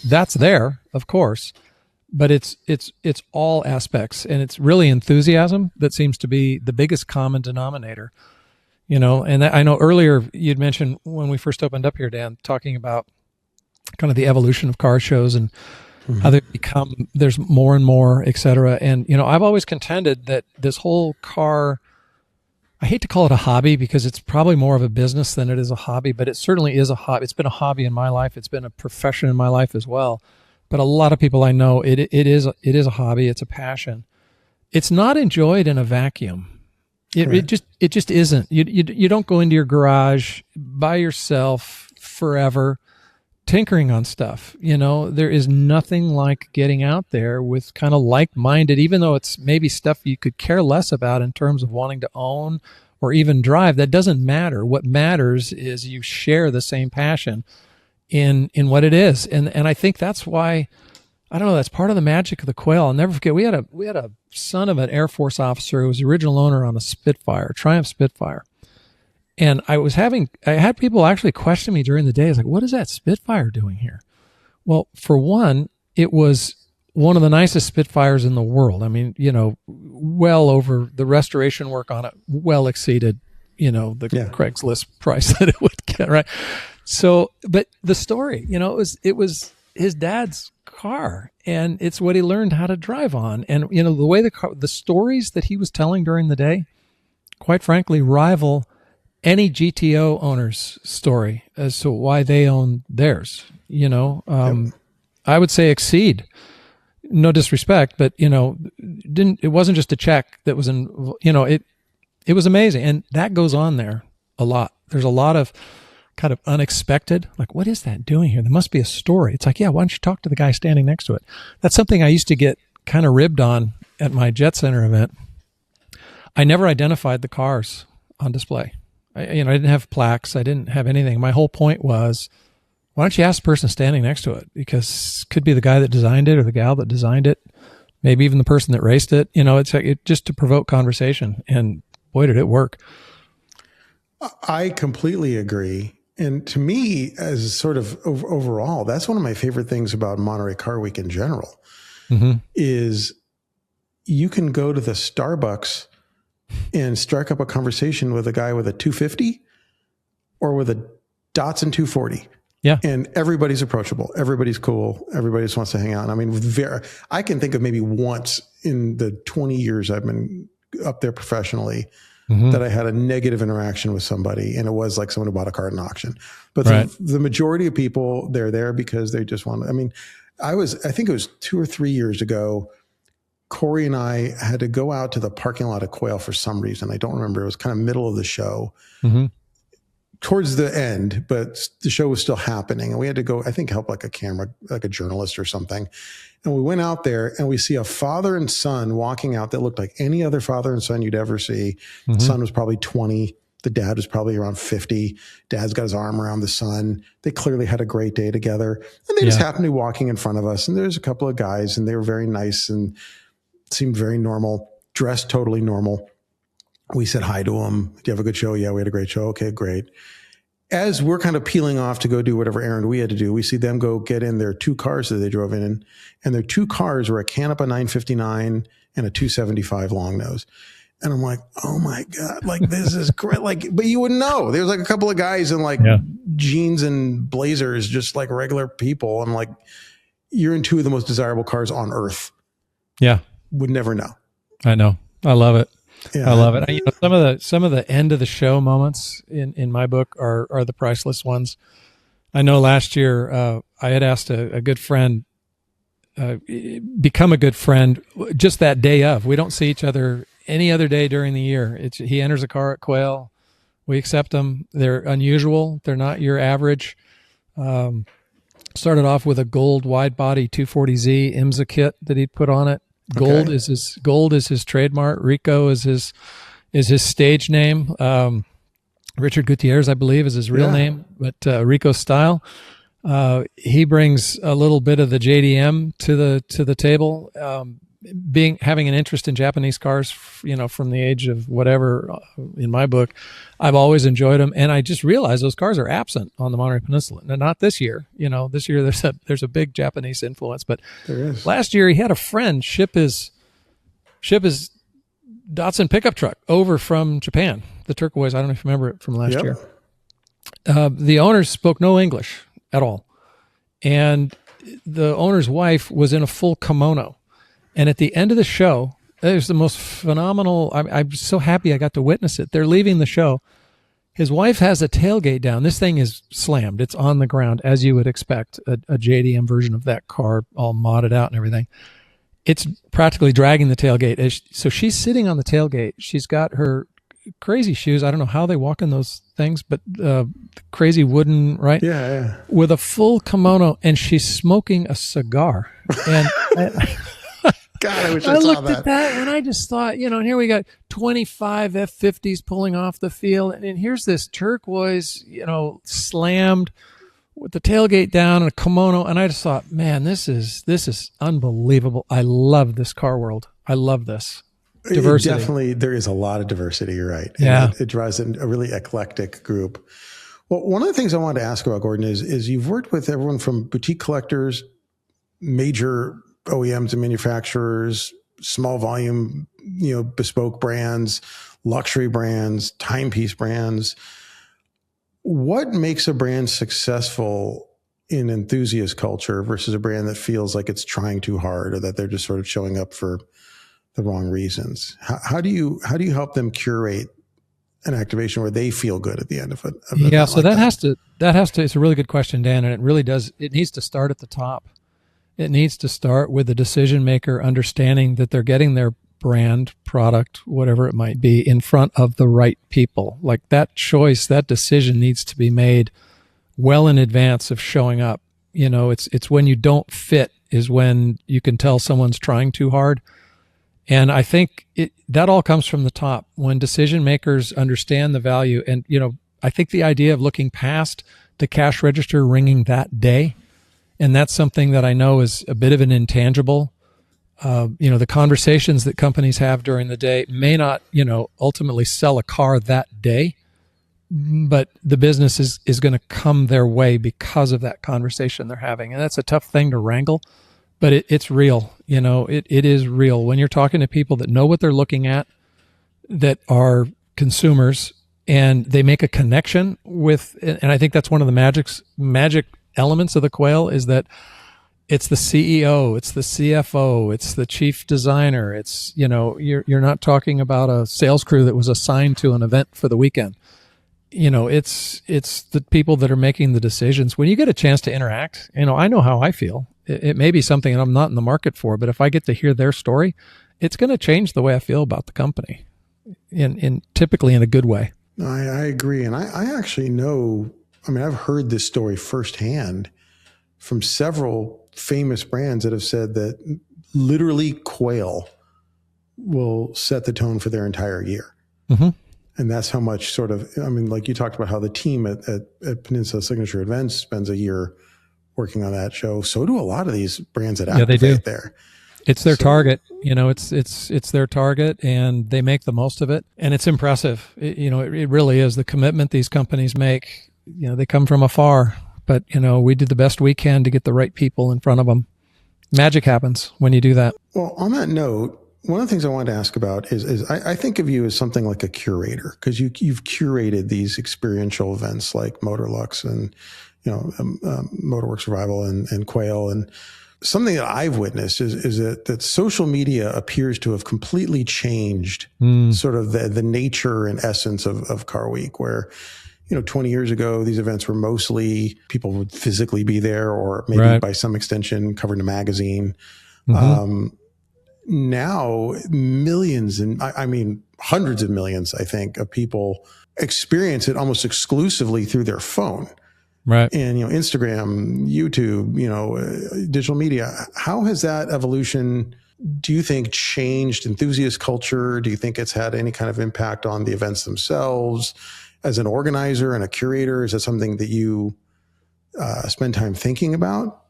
that's there, of course, but it's all aspects, and it's really enthusiasm that seems to be the biggest common denominator, and I know earlier you'd mentioned when we first opened up here, Dan, talking about kind of the evolution of car shows and how they there's more and more, et cetera. And, I've always contended that this whole car I hate to call it a hobby because it's probably more of a business than it is a hobby, but it certainly is a hobby. It's been a hobby in my life. It's been a profession in my life as well. But a lot of people I know, it is a hobby. It's a passion. It's not enjoyed in a vacuum. It just isn't. You don't go into your garage by yourself forever tinkering on stuff. There is nothing like getting out there with kind of like-minded, even though it's maybe stuff you could care less about in terms of wanting to own or even drive. That doesn't matter. What matters is you share the same passion in what it is. And I think that's why, I don't know, that's part of the magic of the Quail. I'll never forget, we had a son of an Air Force officer who was the original owner on a Spitfire, Triumph Spitfire. And I had people actually question me during the day. I was like, what is that Spitfire doing here? Well, for one, it was one of the nicest Spitfires in the world. I mean, well over the restoration work on it, well exceeded, Craigslist price that it would get, right? So, but the story, it was his dad's car, and it's what he learned how to drive on. And, the way the stories that he was telling during the day, quite frankly, rival any GTO owner's story as to why they own theirs. I would say exceed. No disrespect, but it wasn't just a check that was in. It was amazing, and that goes on there a lot. There's a lot of kind of unexpected, like, what is that doing here? There must be a story. It's like, yeah, why don't you talk to the guy standing next to it? That's something I used to get kind of ribbed on at my Jet Center event. I never identified the cars on display. I didn't have plaques. I didn't have anything. My whole point was, why don't you ask the person standing next to it? Because it could be the guy that designed it or the gal that designed it, maybe even the person that raced it. It's like just to provoke conversation. And boy, did it work. I completely agree. And to me, as sort of overall, that's one of my favorite things about Monterey Car Week in general, is you can go to the Starbucks and strike up a conversation with a guy with a 250 or with a Datsun 240. Yeah. And everybody's approachable. Everybody's cool. Everybody just wants to hang out. I mean, I can think of maybe once in the 20 years I've been up there professionally that I had a negative interaction with somebody, and it was like someone who bought a car at an auction. But the majority of people, they're there because they just want to, I think it was 2 or 3 years ago, Corey and I had to go out to the parking lot of Quail for some reason. I don't remember. It was kind of middle of the show, towards the end, but the show was still happening. And we had to go, I think, help like a journalist or something. And we went out there and we see a father and son walking out that looked like any other father and son you'd ever see. The son was probably 20. The dad was probably around 50. Dad's got his arm around the son. They clearly had a great day together. And they just happened to be walking in front of us. And there's a couple of guys, and they were very nice and seemed very normal, dressed totally normal. We said hi to them. Do you have a good show? Yeah, we had a great show. Okay, great. As we're kind of peeling off to go do whatever errand we had to do, we see them go get in their 2 cars that they drove in, and their 2 cars were a Canapa 959 and a 275 long nose. And I'm like, oh my God, like this is great. Like, but you wouldn't know. There's like a couple of guys in like jeans and blazers, just like regular people. I'm like, you're in 2 of the most desirable cars on earth. Yeah. Would never know. I know. I love it. Yeah. I love it. Some of the end of the show moments in my book are the priceless ones. I know last year I had asked a good friend, become a good friend just that day of. We don't see each other any other day during the year. He enters a car at Quail. We accept them. They're unusual. They're not your average. Started off with a gold wide body 240Z IMSA kit that he'd put on it. Gold is his trademark. Rico is his stage name. Richard Gutierrez, I believe, is his real name, but Rico style. He brings a little bit of the JDM to the table. Having an interest in Japanese cars, from the age of whatever, in my book, I've always enjoyed them, and I just realized those cars are absent on the Monterey Peninsula. Now, not this year. This year there's a big Japanese influence, but there is. Last year he had a friend ship his Datsun pickup truck over from Japan, the turquoise. I don't know if you remember it from last year. The owners spoke no English at all, and the owner's wife was in a full kimono. And at the end of the show, It was the most phenomenal. I'm so happy I got to witness it. They're leaving the show. His wife has a tailgate down. This thing is slammed. It's on the ground, as you would expect, a JDM version of that car, all modded out and everything. It's practically dragging the tailgate. So she's sitting on the tailgate. She's got her crazy shoes. I don't know how they walk in those things, but crazy wooden, right? Yeah. With a full kimono, and she's smoking a cigar. And God, I wish I I saw looked that. at that and I just thought, and here we got 25 F-50s pulling off the field, and here's this turquoise, slammed with the tailgate down and a kimono, and I just thought, man, this is unbelievable. I love this car world. I love this. Diversity. Definitely, there is a lot of diversity. You're right. Yeah. And it drives a really eclectic group. Well, one of the things I wanted to ask about, Gordon, is you've worked with everyone from boutique collectors, major OEMs and manufacturers, small volume, bespoke brands, luxury brands, timepiece brands. What makes a brand successful in enthusiast culture versus a brand that feels like it's trying too hard, or that they're just sort of showing up for the wrong reasons? How do you help them curate an activation where they feel good at the end of it? Yeah, so that has to. It's a really good question, Dan, and it really does. It needs to start at the top. It needs to start with the decision maker understanding that they're getting their brand, product, whatever it might be, in front of the right people. Like that choice, that decision needs to be made well in advance of showing up. It's when you don't fit is when you can tell someone's trying too hard. And I think that all comes from the top when decision makers understand the value. And, I think the idea of looking past the cash register ringing that day, and that's something that I know is a bit of an intangible. The conversations that companies have during the day may not, ultimately sell a car that day, but the business is going to come their way because of that conversation they're having. And that's a tough thing to wrangle, but it's real. It is real. When you're talking to people that know what they're looking at, that are consumers, and they make a connection with, and I think that's one of the magic elements of the Quail, is that it's the CEO, it's the CFO, it's the chief designer. It's, you're not talking about a sales crew that was assigned to an event for the weekend. It's the people that are making the decisions. When you get a chance to interact, I know how I feel. It may be something that I'm not in the market for, but if I get to hear their story, it's going to change the way I feel about the company, in typically in a good way. I agree. And I actually know, I've heard this story firsthand from several famous brands that have said that literally Quail will set the tone for their entire year. Mm-hmm. And that's how much sort of, like you talked about how the team at Peninsula Signature Events spends a year working on that show. So do a lot of these brands that activate there. It's their target, it's their target, and they make the most of it. And it's impressive. It really is the commitment these companies make. They come from afar, but we did the best we can to get the right people in front of them. Magic happens when you do that. Well, on that note, one of the things I wanted to ask about is I think of you as something like a curator, because you've curated these experiential events like Motorlux and Motorworks Revival and Quail. And something that I've witnessed is that social media appears to have completely changed sort of the nature and essence of Car Week, where 20 years ago, these events were mostly people would physically be there, or maybe by some extension covered in a magazine. Mm-hmm. Now, millions and hundreds of millions, I think, of people experience it almost exclusively through their phone. Right. And, Instagram, YouTube, digital media. How has that evolution, do you think, changed enthusiast culture? Do you think it's had any kind of impact on the events themselves? As an organizer and a curator, is that something that you spend time thinking about?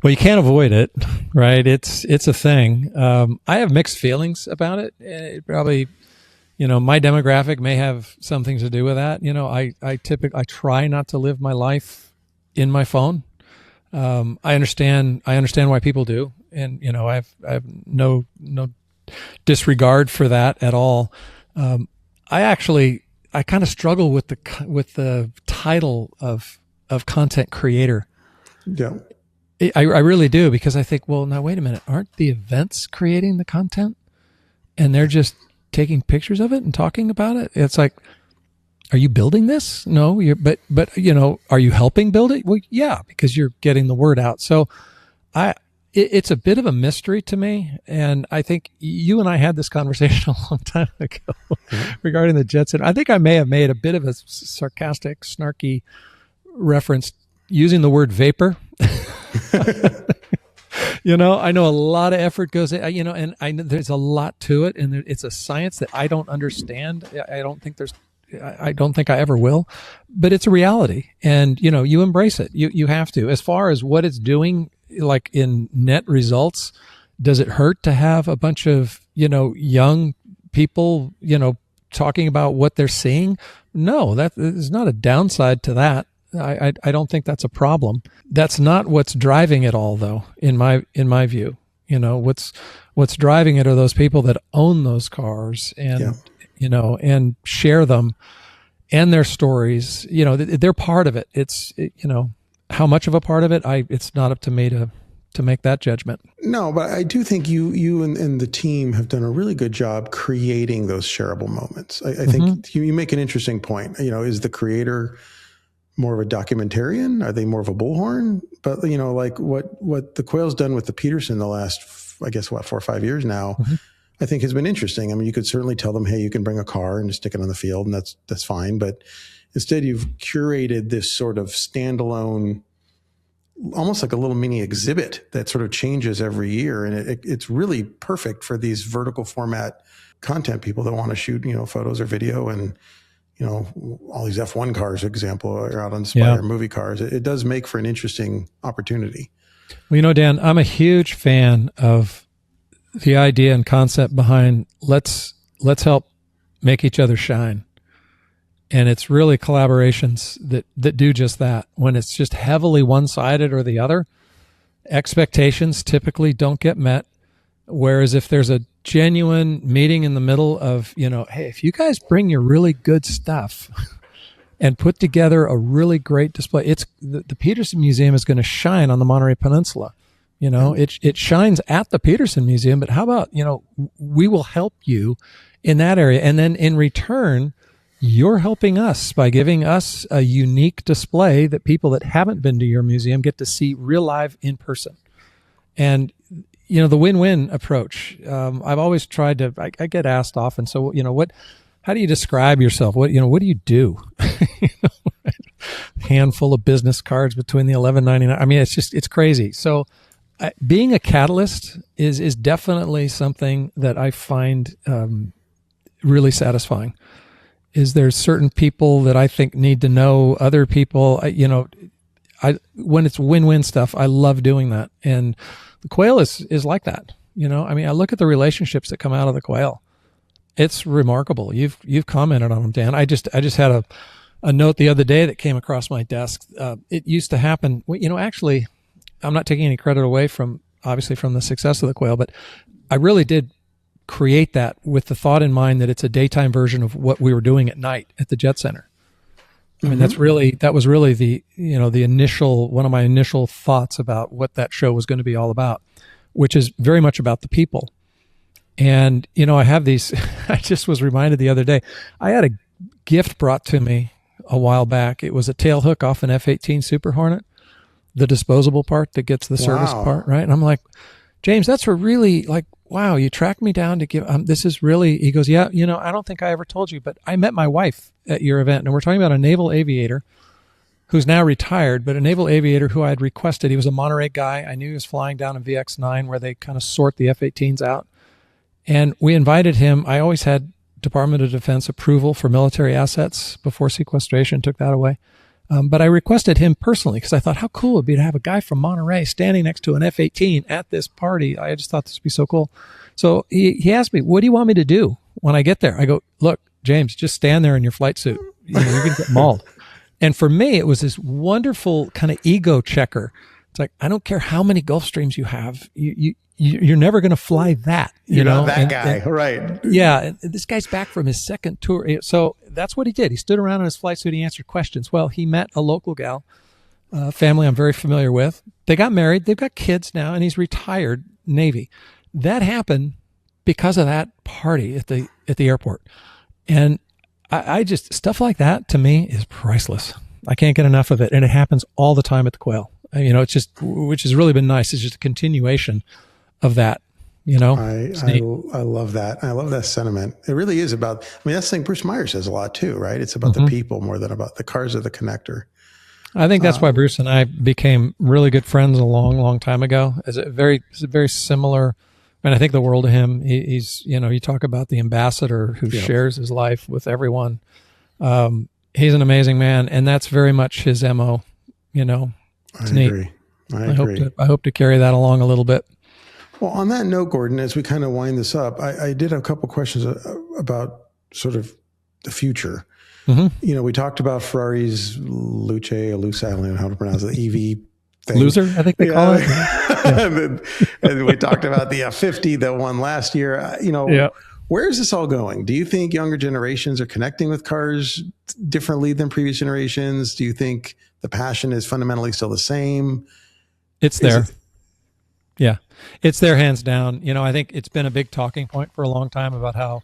Well, you can't avoid it, right? It's a thing. I have mixed feelings about it. It probably, my demographic may have something to do with that. I try not to live my life in my phone. I understand why people do, and I have no disregard for that at all. I kind of struggle with the title of content creator. Yeah. I really do, because I think, well, now wait a minute, aren't the events creating the content? and they're just taking pictures of it and talking about it. It's like, are you building this? No, but are you helping build it? Well, yeah, because you're getting the word out. So it's a bit of a mystery to me. And I think you and I had this conversation a long time ago regarding the Jetson. I think I may have made a bit of a sarcastic, snarky reference using the word vapor. I know a lot of effort goes in, and I know there's a lot to it, and it's a science that I don't understand. I don't think I ever will, but it's a reality, and you embrace it. You have to. As far as what it's doing, like in net results, does it hurt to have a bunch of young people talking about what they're seeing? No, that is not a downside to that. I don't think that's a problem. That's not what's driving it all, though. In my view, what's driving it are those people that own those cars and and share them and their stories. They're part of it. It's how much of a part of it. It's not up to me to make that judgment. No, but I do think you and the team have done a really good job creating those shareable moments. I think you make an interesting point. Is the creator more of a documentarian? Are they more of a bullhorn? But like what the Quail's done with the Peterson the last, I guess 4 or 5 years now, I think has been interesting. I mean, you could certainly tell them, hey, you can bring a car and just stick it on the field, and that's fine. But instead, you've curated this sort of standalone, almost like a little mini exhibit that sort of changes every year, and it's really perfect for these vertical format content people that want to shoot photos or video and. All these F1 cars, for example, are out on display, or movie cars. It does make for an interesting opportunity. Well, Dan, I'm a huge fan of the idea and concept behind let's help make each other shine. And it's really collaborations that do just that. When it's just heavily one-sided or the other, expectations typically don't get met. Whereas if there's a genuine meeting in the middle of, hey, if you guys bring your really good stuff and put together a really great display, it's the Peterson Museum is going to shine on the Monterey Peninsula. It shines at the Peterson Museum, but how about, we will help you in that area. And then in return, you're helping us by giving us a unique display that people that haven't been to your museum get to see real live in person. And the win-win approach. I've always tried to. I get asked often. So how do you describe yourself? What do you do? Handful of business cards between the $11.99. I mean, it's crazy. So, being a catalyst is definitely something that I find really satisfying. There's certain people that I think need to know other people. When it's win-win stuff, I love doing that. And the Quail is like that. I look at the relationships that come out of the Quail. It's remarkable. You've commented on them, Dan. I just had a note the other day that came across my desk. It used to happen. Actually, I'm not taking any credit away from the success of the Quail, but I really did create that with the thought in mind that it's a daytime version of what we were doing at night at the Jet Center. I mean, that was really the one of my initial thoughts about what that show was going to be all about, which is very much about the people. And, I have these, I just was reminded the other day, I had a gift brought to me a while back. It was a tail hook off an F-18 Super Hornet, the disposable part that gets the service part, right? And I'm like, James, that's a really wow, you tracked me down to give, this is really, he goes, yeah, I don't think I ever told you, but I met my wife at your event, and we're talking about a naval aviator who's now retired, but a naval aviator who I had requested. He was a Monterey guy. I knew he was flying down a VX-9 where they kind of sort the F-18s out. And we invited him. I always had Department of Defense approval for military assets before sequestration, took that away. But I requested him personally because I thought how cool it would be to have a guy from Monterey standing next to an F-18 at this party. I just thought this would be so cool. So he asked me, what do you want me to do when I get there? I go, look, James, just stand there in your flight suit. You're going to get mauled. And for me, it was this wonderful kind of ego checker. It's like, I don't care how many Gulfstreams you have. You're never going to fly that. You're not that guy, right? Yeah. And this guy's back from his second tour. So that's what he did. He stood around in his flight suit. He answered questions. Well, he met a local gal, family I'm very familiar with. They got married. They've got kids now, and he's retired Navy. That happened because of that party at the airport. And I just, stuff like that to me is priceless. I can't get enough of it. And it happens all the time at the Quail. It's just, which has really been nice. It's just a continuation of that, I love that. I love that sentiment. It really is about, that's the thing Bruce Meyer says a lot too, right? It's about the people more than about the cars are the connector. I think that's why Bruce and I became really good friends a long, long time ago. It's a very similar, and I think the world of him. He's, you talk about the ambassador who shares his life with everyone. He's an amazing man, and that's very much his MO. It's I neat. agree. I agree. I hope to carry that along a little bit. Well, on that note, Gordon, as we kind of wind this up, I did have a couple questions about sort of the future. Mm-hmm. We talked about Ferrari's Luce, I don't know how to pronounce it, EV thing. Loser, I think they call it. and we talked about the F50 that won last year. Where is this all going? Do you think younger generations are connecting with cars differently than previous generations? Do you think the passion is fundamentally still the same? It's there. Yeah, it's there, hands down. I think it's been a big talking point for a long time about how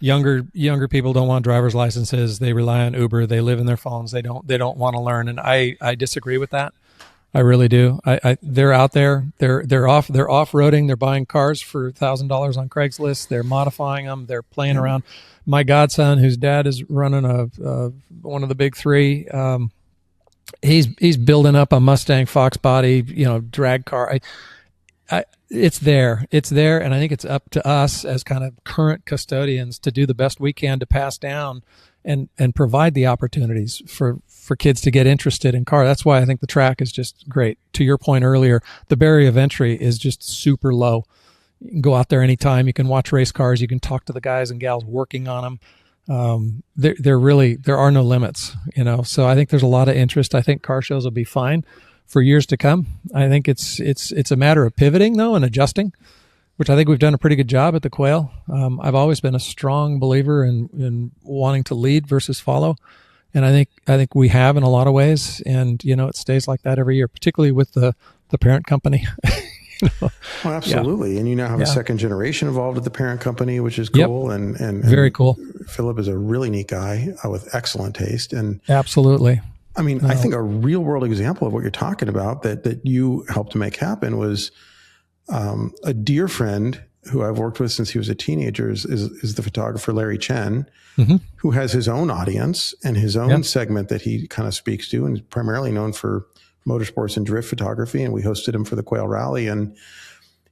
younger people don't want driver's licenses. They rely on Uber. They live in their phones. They don't want to learn. And I disagree with that. I really do. They're out there. They're off-roading. They're buying cars for $1,000 on Craigslist. They're modifying them. They're playing around. My godson, whose dad is running one of the big three, he's building up a Mustang Fox body, drag car. It's there, and I think it's up to us as kind of current custodians to do the best we can to pass down and provide the opportunities for kids to get interested in car. That's why I think the track is just great. To your point earlier, the barrier of entry is just super low. You can go out there anytime. You can watch race cars. You can talk to the guys and gals working on them. There are no limits, so I think there's a lot of interest. I think car shows will be fine for years to come. I think it's a matter of pivoting though and adjusting, which I think we've done a pretty good job at the Quail. I've always been a strong believer in wanting to lead versus follow. And I think we have in a lot of ways, and it stays like that every year, particularly with the parent company. Well, absolutely. Yeah. And you now have a second generation involved with the parent company, which is cool. Yep. And very cool. Philip is a really neat guy with excellent taste. And absolutely. I think a real world example of what you're talking about that you helped to make happen was a dear friend who I've worked with since he was a teenager is the photographer Larry Chen, who has his own audience and his own segment that he kind of speaks to, and is primarily known for motorsports and drift photography. And we hosted him for the Quail Rally, and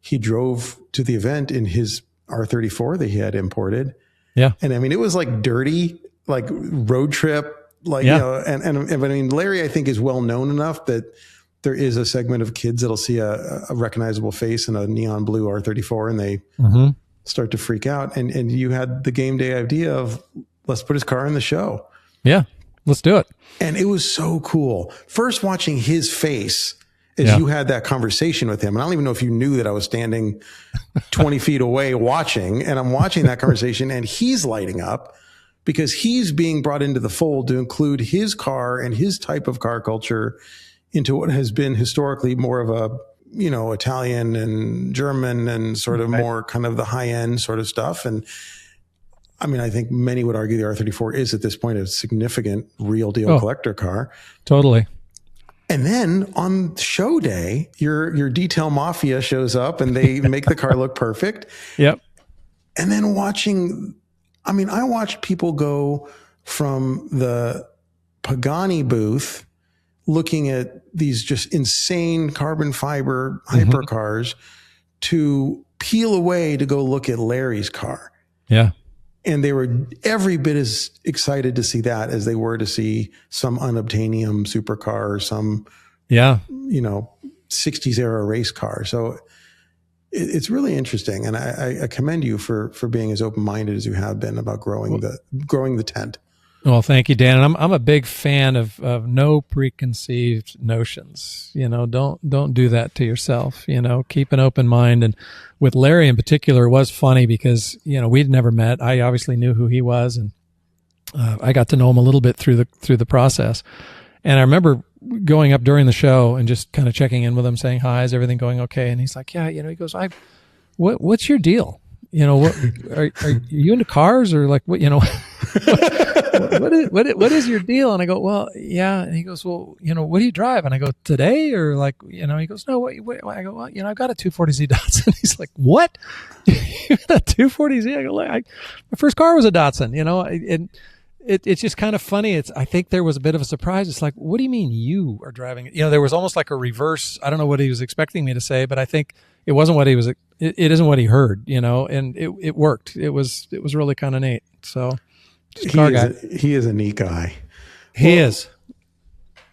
he drove to the event in his R34 that he had imported. Yeah. And it was like dirty, like road trip, and Larry, I think, is well known enough that there is a segment of kids that'll see a recognizable face in a neon blue R34 and they start to freak out. And you had the game day idea of, let's put his car in the show. Yeah, let's do it. And it was so cool. First watching his face as you had that conversation with him. And I don't even know if you knew that I was standing 20 feet away watching, and I'm watching that conversation and he's lighting up because he's being brought into the fold to include his car and his type of car culture into what has been historically more of a, Italian and German and sort of more kind of the high end sort of stuff. And I think many would argue the R34 is at this point a significant real deal collector car. Totally. And then on show day, your detail mafia shows up and they make the car look perfect. Yep. And then I watched people go from the Pagani booth looking at these just insane carbon fiber hypercars to peel away to go look at Larry's car. Yeah. And they were every bit as excited to see that as they were to see some unobtainium supercar or some, 60s era race car. So it's really interesting. And I commend you for being as open-minded as you have been about growing the tent. Well, thank you, Dan. And I'm a big fan of no preconceived notions. Don't do that to yourself. Keep an open mind. And with Larry in particular, it was funny because we'd never met. I obviously knew who he was, and I got to know him a little bit through the process. And I remember going up during the show and just kind of checking in with him, saying hi, is everything going okay? And he's like, yeah. He goes, what's your deal? you know, what are you into cars or like what, you know, what is your deal? And I go, well, yeah. And he goes, well, you know, what do you drive? And I go, today or like, you know, he goes, no, what? I go, well, you know, I've got a 240Z Datsun. He's like, what? You got a 240Z? I go, my first car was a Datsun, you know, and it's just kind of funny. I think there was a bit of a surprise. It's like, what do you mean you are driving it? You know, there was almost like a reverse. I don't know what he was expecting me to say, but I think it wasn't what he was. It isn't what he heard, you know, and it worked. It was really kind of neat. So he is a neat guy. He is.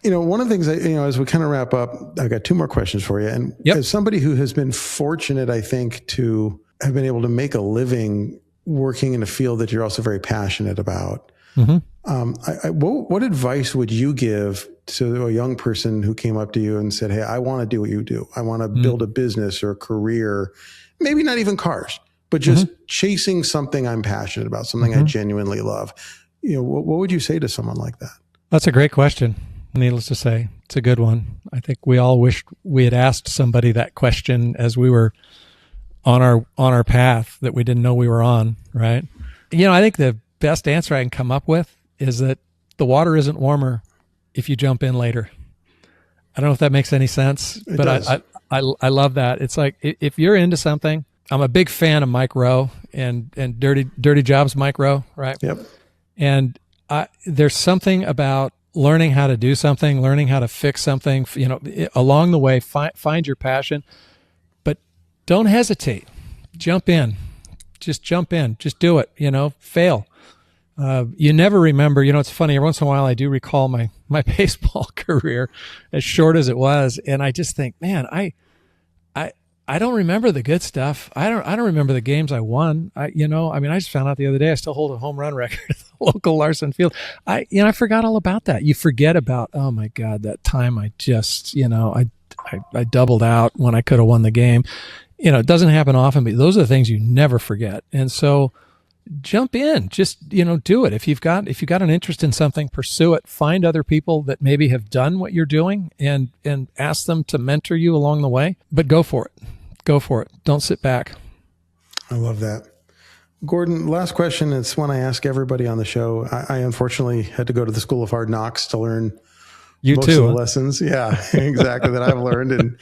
You know, one of the things that, you know, as we kind of wrap up, I've got two more questions for you. And as somebody who has been fortunate, I think, to have been able to make a living working in a field that you're also very passionate about. What advice would you give to a young person who came up to you and said, hey, I want to do what you do. I want to build a business or a career, maybe not even cars, but just chasing something I'm passionate about, something I genuinely love. You know, what would you say to someone like that? That's a great question. Needless to say, it's a good one. I think we all wished we had asked somebody that question as we were on our path that we didn't know we were on, right? You know, I think the best answer I can come up with is that the water isn't warmer if you jump in later. I don't know if that makes any sense, but I love that. It's like, if you're into something, I'm a big fan of Mike Rowe and Dirty Jobs Mike Rowe, right? Yep. And there's something about learning how to do something, learning how to fix something, you know, along the way, find your passion, but don't hesitate. Jump in. Just jump in. Just do it, you know, fail. You never remember, you know, it's funny. Every once in a while I do recall my baseball career, as short as it was. And I just think, man, I don't remember the good stuff. I don't remember the games I won. I just found out the other day I still hold a home run record at the local Larson Field. I forgot all about that. You forget about, oh my God, that time I just, you know, I doubled out when I could have won the game. You know, it doesn't happen often, but those are the things you never forget. And so jump in, just, you know, do it. If you've got an interest in something, pursue it. Find other people that maybe have done what you're doing and ask them to mentor you along the way, but go for it. Go for it. Don't sit back. I love that. Gordon, last question. It's one I ask everybody on the show. I unfortunately had to go to the School of Hard Knocks to learn most of the lessons. Yeah, exactly, that I've learned. And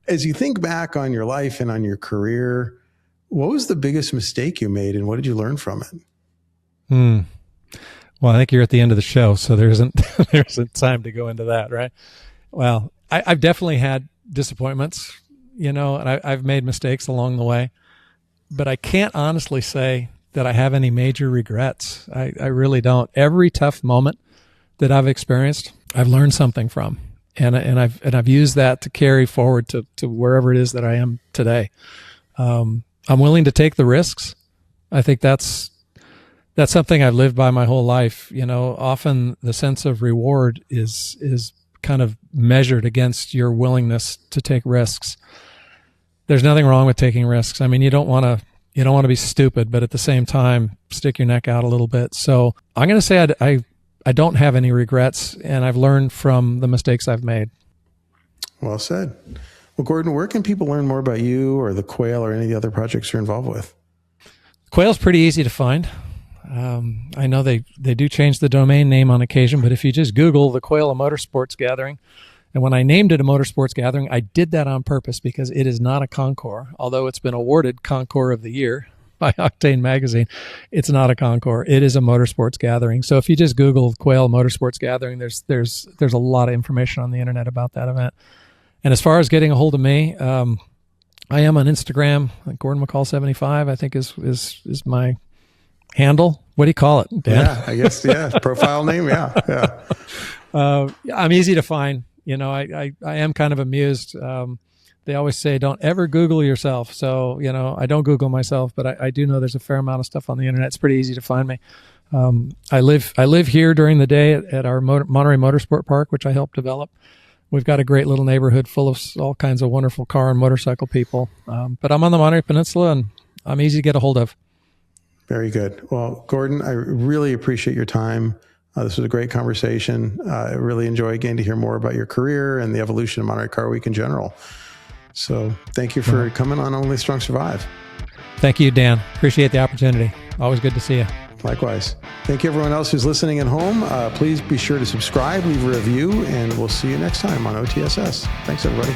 as you think back on your life and on your career, what was the biggest mistake you made and what did you learn from it? Well, I think you're at the end of the show, so there isn't time to go into that, right? Well, I've definitely had disappointments, you know, and I've made mistakes along the way, but I can't honestly say that I have any major regrets. I really don't. Every tough moment that I've experienced, I've learned something from, and I've used that to carry forward to wherever it is that I am today. I'm willing to take the risks. I think that's something I've lived by my whole life. You know, often the sense of reward is kind of measured against your willingness to take risks. There's nothing wrong with taking risks. I mean, you don't want to be stupid, but at the same time, stick your neck out a little bit. So I'm going to say I don't have any regrets, and I've learned from the mistakes I've made. Well said. Well, Gordon, where can people learn more about you or the Quail or any of the other projects you're involved with? Quail's pretty easy to find. I know they do change the domain name on occasion, but if you just Google the Quail, a Motorsports Gathering, and when I named it a Motorsports Gathering, I did that on purpose because it is not a concours. Although it's been awarded Concours of the Year by Octane Magazine, it's not a concours. It is a Motorsports Gathering. So if you just Google Quail Motorsports Gathering, there's a lot of information on the internet about that event. And as far as getting a hold of me, I am on Instagram. Gordon McCall 75, I think is my handle. What do you call it, Dan? Yeah, I guess, yeah. Profile name. Yeah. I'm easy to find. You know, I am kind of amused. They always say, don't ever Google yourself. So, you know, I don't Google myself, but I do know there's a fair amount of stuff on the internet. It's pretty easy to find me. I live here during the day at our Monterey Motorsport Park, which I helped develop. We've got a great little neighborhood full of all kinds of wonderful car and motorcycle people. But I'm on the Monterey Peninsula, and I'm easy to get a hold of. Very good. Well, Gordon, I really appreciate your time. This was a great conversation. I really enjoyed getting to hear more about your career and the evolution of Monterey Car Week in general. So thank you for coming on Only Strong Survive. Thank you, Dan. Appreciate the opportunity. Always good to see you. Likewise. Thank you, everyone else who's listening at home. Please be sure to subscribe, leave a review, and we'll see you next time on OTSS. Thanks, everybody.